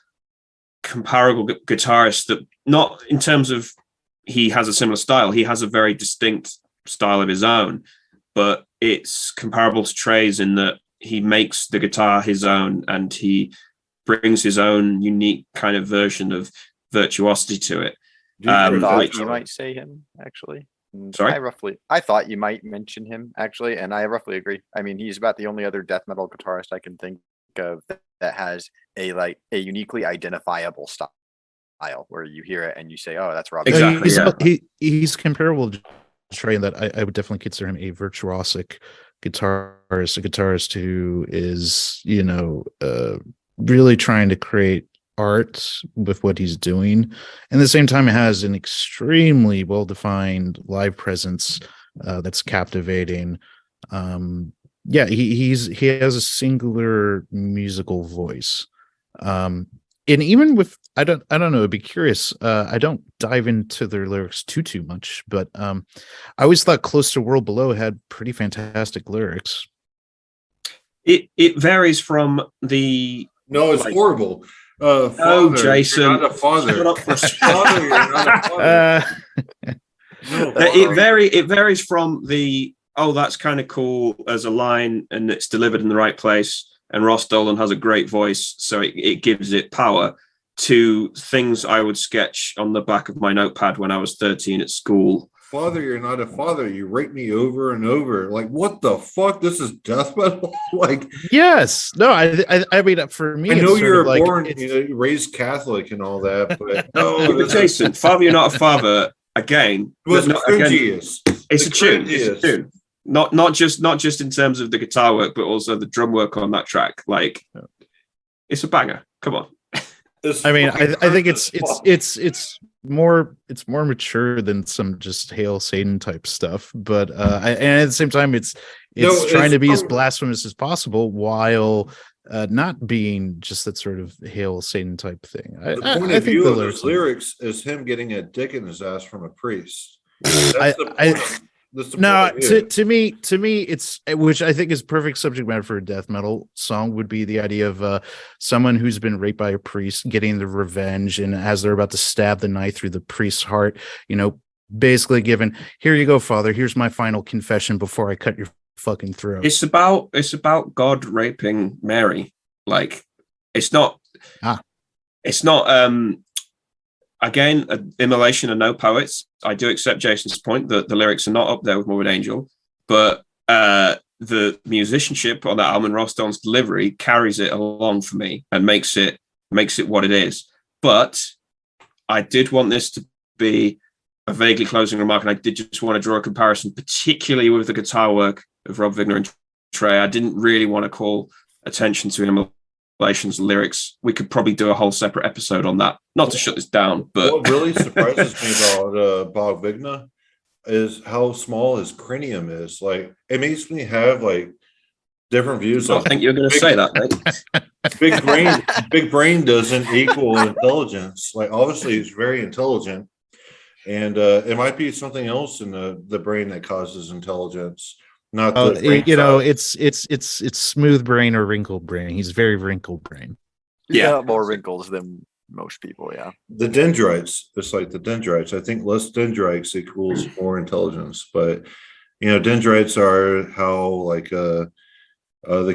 comparable guitarist that, not in terms of he has a similar style, he has a very distinct style of his own, but it's comparable to Trey's in that he makes the guitar his own and he brings his own unique kind of version of virtuosity to it. I thought you might say him, actually. Sorry? I thought you might mention him, actually, and I roughly agree. I mean, he's about the only other death metal guitarist I can think of that has a uniquely identifiable style where you hear it and you say, oh, that's Rob. Exactly. He's comparable to Trey in that I would definitely consider him a virtuosic guitarist, a guitarist who is, you know, really trying to create art with what he's doing, and at the same time it has an extremely well-defined live presence that's captivating. He has a singular musical voice, and even with I don't know, I'd be curious. I don't dive into their lyrics too much, but I always thought Close to World Below had pretty fantastic lyrics. It varies from the. No, it's horrible. Father, Jason, you're not a father. Shut up for a Father, you're not a father. It varies from the, oh, that's kind of cool as a line and it's delivered in the right place, and Ross Dolan has a great voice, so it gives it power, to things I would sketch on the back of my notepad when I was 13 at school. Father, you're not a father. You rape me over and over. Like, what the fuck? This is death metal. Like, yes, no, I mean, for me, I know you're like, born, raised Catholic and all that, but no, Jason, Father, you're not a father. Again, it's a tune. It's a tune. Not just in terms of the guitar work, but also the drum work on that track. Like, it's a banger. Come on. I mean, I think it's more mature than some just Hail Satan type stuff, but and at the same time it's trying to be as blasphemous as possible while not being just that sort of Hail Satan type thing. The point of view of those lyrics is him getting a dick in his ass from a priest. That's the point. No, to me, it's, which I think is perfect subject matter for a death metal song, would be the idea of someone who's been raped by a priest getting the revenge, and as they're about to stab the knife through the priest's heart, you know, basically given, here you go, Father, here's my final confession before I cut your fucking throat. It's about God raping Mary. Like, it's not. Again, Immolation and no poets. I do accept Jason's point that the lyrics are not up there with Morbid Angel, but the musicianship on that album and Ross Dolan's delivery carries it along for me and makes it what it is. But I did want this to be a vaguely closing remark, and I did just want to draw a comparison, particularly with the guitar work of Rob Vigner and Trey. I didn't really want to call attention to Immolation's lyrics. We could probably do a whole separate episode on that. Not to shut this down, but what really surprises me about Bob Vigna is how small his cranium is. Like, it makes me have like different views. I think you're going to say that, mate. Big brain doesn't equal intelligence. Like, obviously he's very intelligent, and it might be something else in the brain that causes intelligence. Not the brain it's smooth brain or wrinkled brain. He's very wrinkled brain. He's Yeah. got more wrinkles than most people. Yeah. the dendrites. It's like the dendrites. I think less dendrites equals more intelligence, but dendrites are how like the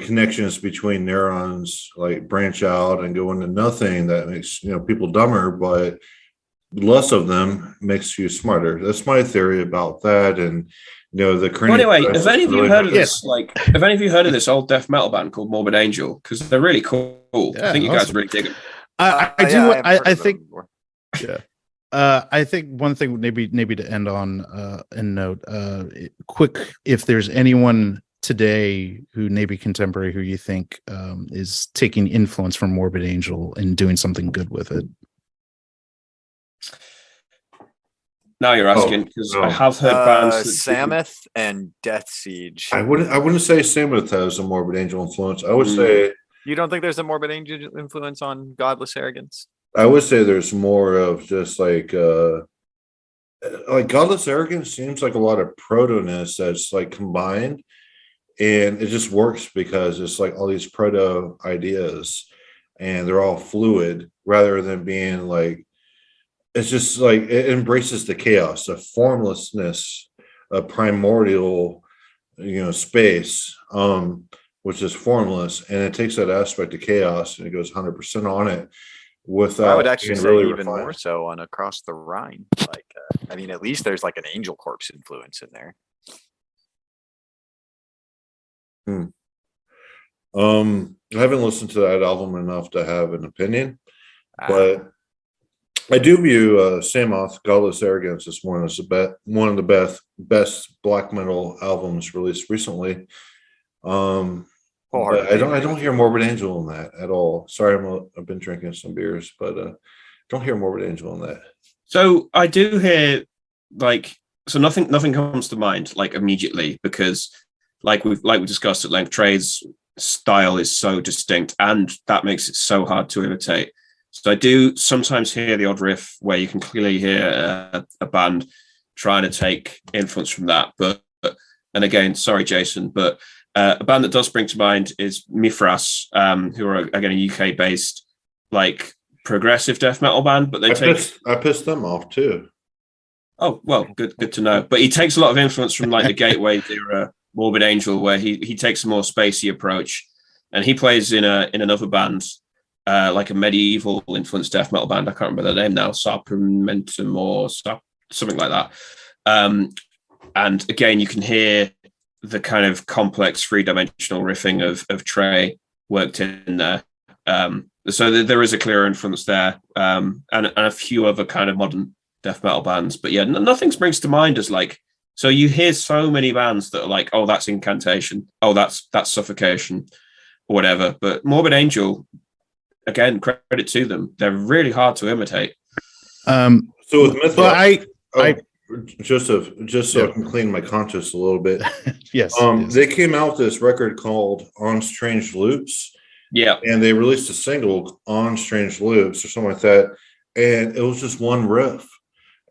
connections between neurons like branch out and go into nothing. That makes people dumber, but less of them makes you smarter. That's my theory about that. And the cranial. Well, anyway, have any of you heard of this? Have any of you heard of this old death metal band called Morbid Angel? Because they're really cool. Yeah, I think you guys awesome. really dig them. I think. Yeah. I think one thing maybe to end on and note quick, if there's anyone today who maybe contemporary who you think is taking influence from Morbid Angel and doing something good with it. Now you're asking, because I have heard bands that Samoth and Death Siege. I wouldn't say Samoth has a Morbid Angel influence. I would say. You don't think there's a Morbid Angel influence on Godless Arrogance? I would say there's more of just like Godless Arrogance seems like a lot of proto-ness that's like combined, and it just works because it's like all these proto ideas and they're all fluid rather than being like, it's just like it embraces the chaos, the formlessness, a primordial space, which is formless, and it takes that aspect of chaos and it goes 100% on it. Without I would actually say really even refined. more so on Across the Rhine. Like, at least there's like an Angel Corpse influence in there. I haven't listened to that album enough to have an opinion, but I do view Samoth, Godless Arrogance as one of the best black metal albums released recently. But I don't hear Morbid Angel in that at all. Sorry, I've been drinking some beers, but don't hear Morbid Angel in that. So I do hear nothing comes to mind like immediately, because like we discussed at length, Trey's style is so distinct and that makes it so hard to imitate. So I do sometimes hear the odd riff where you can clearly hear a band trying to take influence from that. But and again, sorry, Jason, but a band that does spring to mind is Mithras, who are again a UK-based like progressive death metal band, but I pissed them off too. Oh well, good to know. But he takes a lot of influence from like the Gateway era, Morbid Angel, where he takes a more spacey approach, and he plays in another band, like a medieval influenced death metal band. I can't remember the name now, Sarpamentum or something like that. And again, you can hear the kind of complex three-dimensional riffing of Trey worked in there. So there is a clear influence there, and a few other kind of modern death metal bands. But yeah, nothing springs to mind as like, so you hear so many bands that are like, oh, that's Incantation, oh, that's Suffocation, or whatever. But Morbid Angel, again, credit to them, they're really hard to imitate. So with Mithras, just so Yeah. I can clean my conscience a little bit. Yes. They came out with this record called On Strange Loops. Yeah. And they released a single On Strange Loops or something like that. And it was just one riff.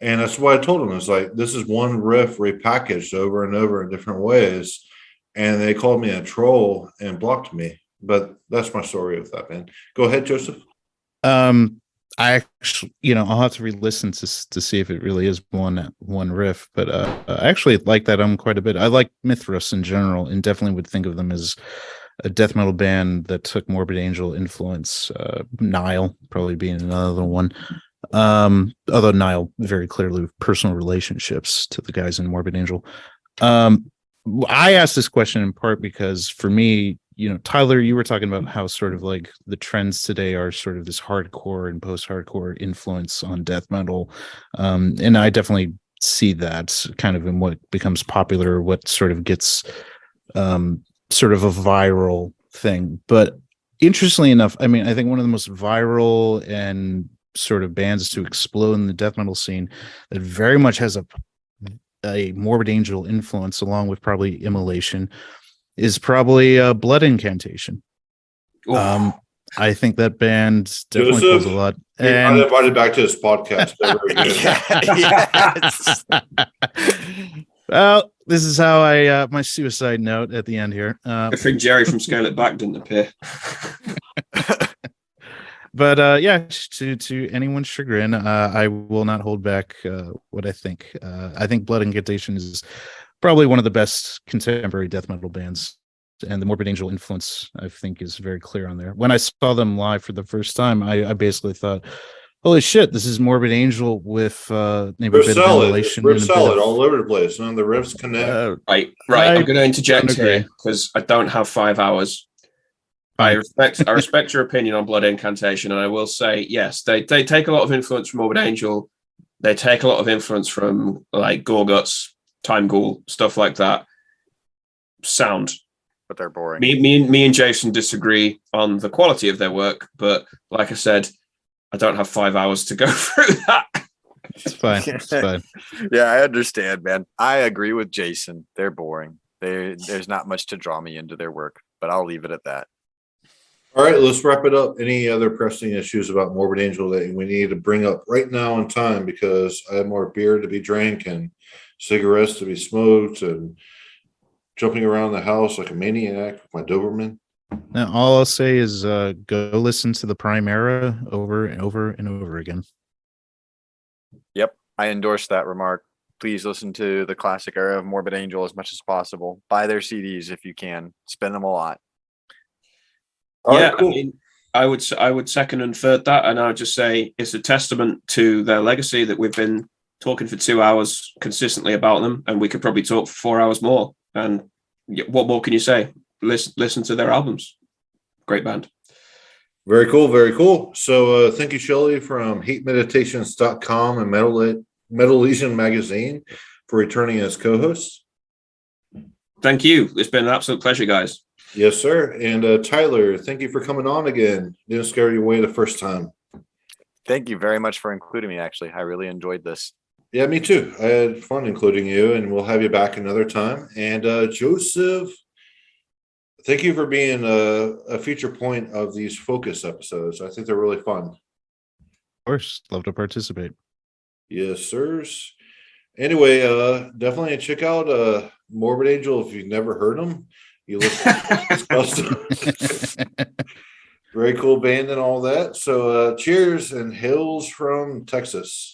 And that's what I told them. It's like, this is one riff repackaged over and over in different ways. And they called me a troll and blocked me. But that's my story with that, man. Go ahead, Joseph. I actually, I'll have to re-listen to see if it really is one riff, but I actually like that album quite a bit. I like Mithras in general, and definitely would think of them as a death metal band that took Morbid Angel influence. Nile probably being another one. Although Nile very clearly personal relationships to the guys in Morbid Angel. I asked this question in part because for me, Tyler, you were talking about how sort of like the trends today are sort of this hardcore and post-hardcore influence on death metal. And I definitely see that kind of in what becomes popular, what sort of gets sort of a viral thing. But interestingly enough, I mean, I think one of the most viral and sort of bands to explode in the death metal scene that very much has a Morbid Angel influence, along with probably Immolation, is probably Blood Incantation. Ooh. I think that band definitely pulls a lot. You're not And invited back to this podcast ever again. Yes. well, this is how I my suicide note at the end here. I think Jerry from Scale It Back didn't appear. But yeah, to anyone's chagrin, I will not hold back what I think. I think Blood Incantation is probably one of the best contemporary death metal bands, and the Morbid Angel influence, I think, is very clear on there. When I saw them live for the first time, I basically thought, holy shit, this is Morbid Angel with maybe a bit of ventilation. Riff solid all over the place. None of the riffs connect. Right. I'm going to interject here because I don't have 5 hours. I respect your opinion on Blood Incantation, and I will say, yes, they take a lot of influence from Morbid Angel. They take a lot of influence from like Gorguts, Time Ghoul, stuff like that. Sound. But they're boring. Me and Jason disagree on the quality of their work, but like I said, I don't have 5 hours to go through that. It's fine. It's fine. Yeah, I understand, man. I agree with Jason. They're boring. There's not much to draw me into their work, but I'll leave it at that. All right, let's wrap it up. Any other pressing issues about Morbid Angel that we need to bring up right now in time, because I have more beer to be drank and cigarettes to be smoked and jumping around the house like a maniac with my Doberman. Now, all I'll say is go listen to the Prime Era over and over and over again. Yep, I endorse that remark. Please listen to the classic era of Morbid Angel as much as possible. Buy their CDs if you can. Spend them a lot. All yeah, right, cool. I mean, I would second and third that, and I would just say it's a testament to their legacy that we've been talking for 2 hours consistently about them, and we could probably talk for 4 hours more. And what more can you say? Listen to their albums. Great band. Very cool, very cool. So thank you, Shelley from HateMeditations.com and Metal Legion Magazine for returning as co-host. Thank you. It's been an absolute pleasure, guys. Yes, sir. And Tyler, thank you for coming on again. Didn't scare you away the first time. Thank you very much for including me, actually. I really enjoyed this. Yeah, me too. I had fun including you, and we'll have you back another time. And Joseph, thank you for being a feature point of these focus episodes. I think they're really fun. Of course, love to participate. Yes, sirs. Anyway, definitely check out Morbid Angel if you've never heard them. You look disgusting. Very cool band and all that. So cheers and hails from Texas.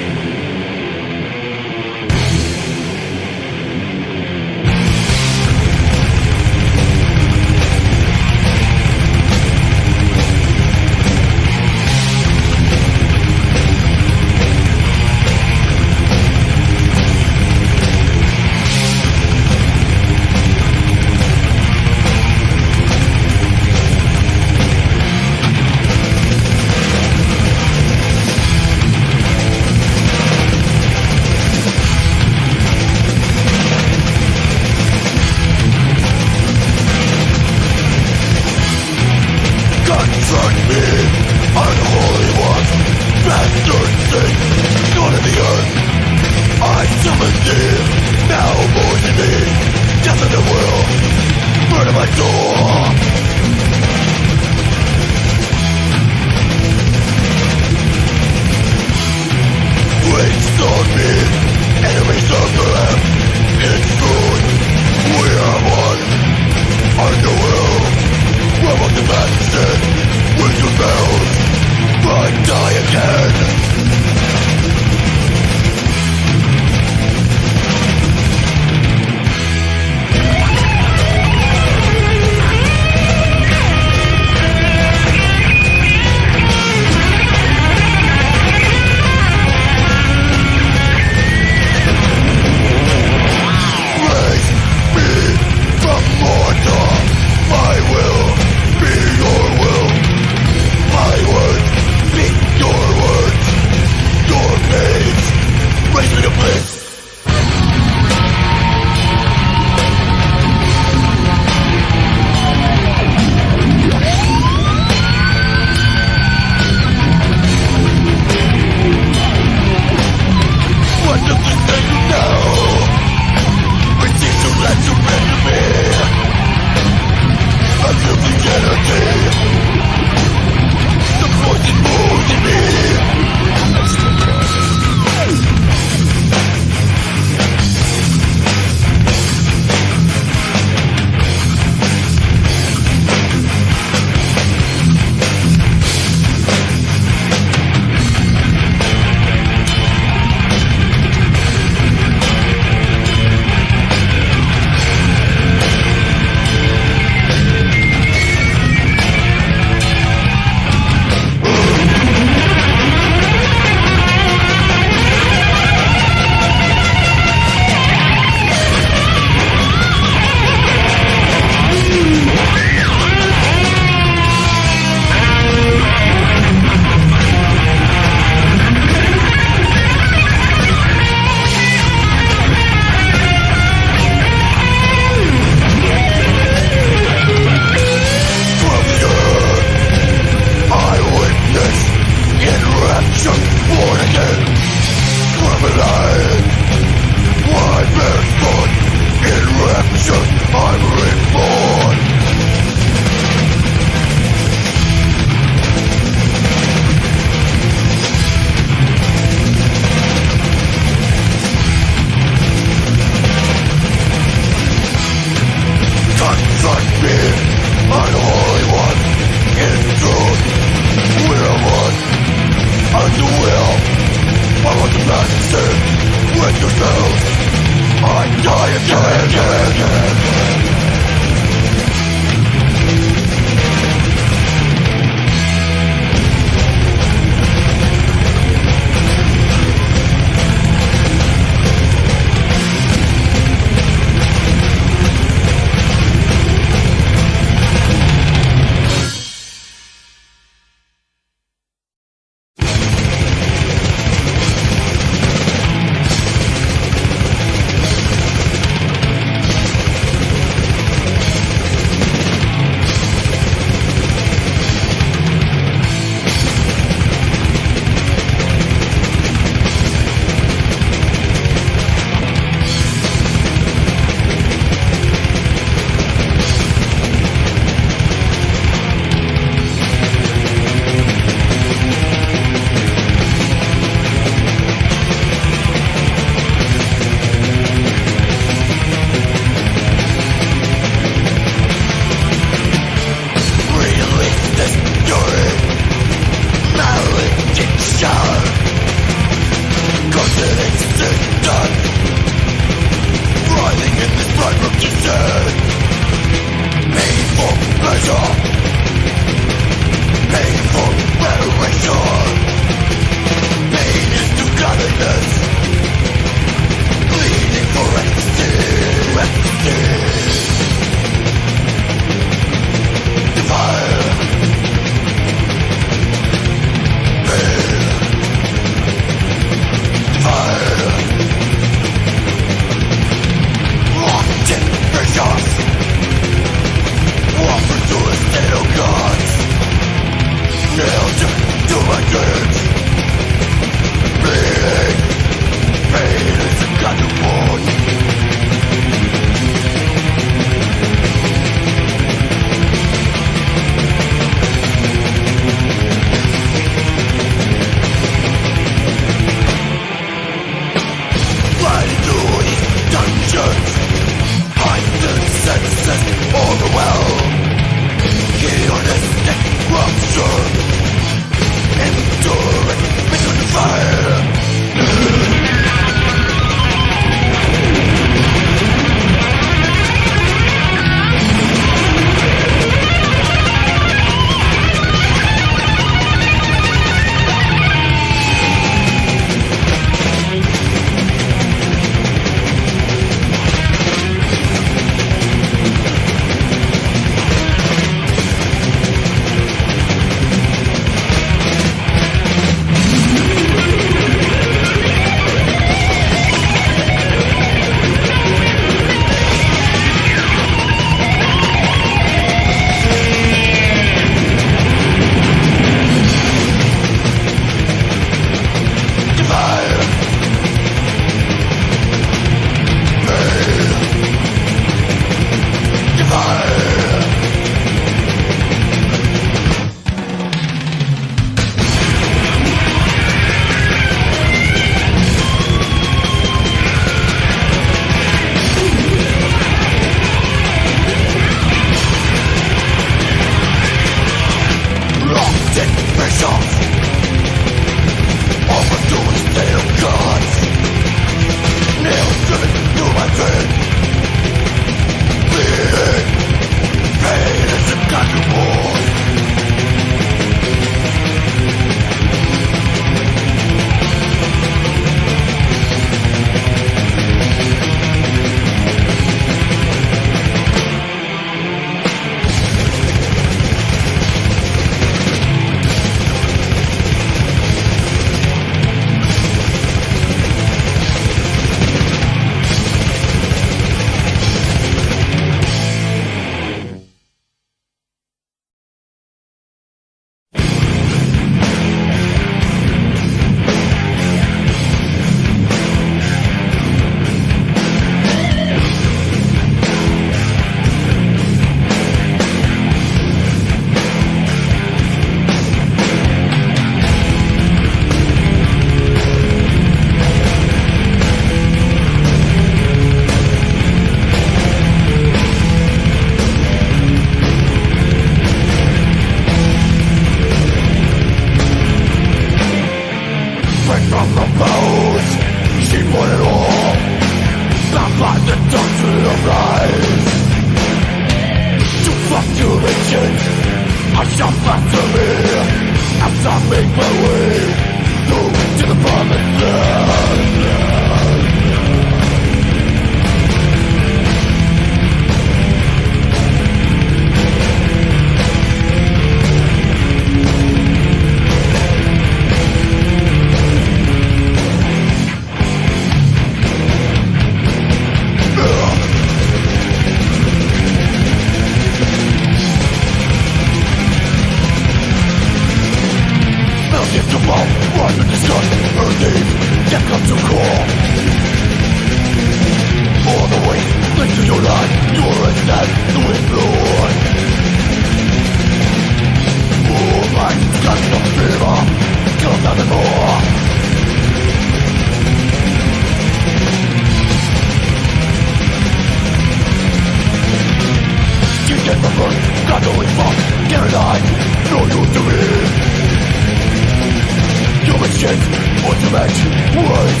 Human shit, ultimate words,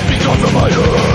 because of my earth.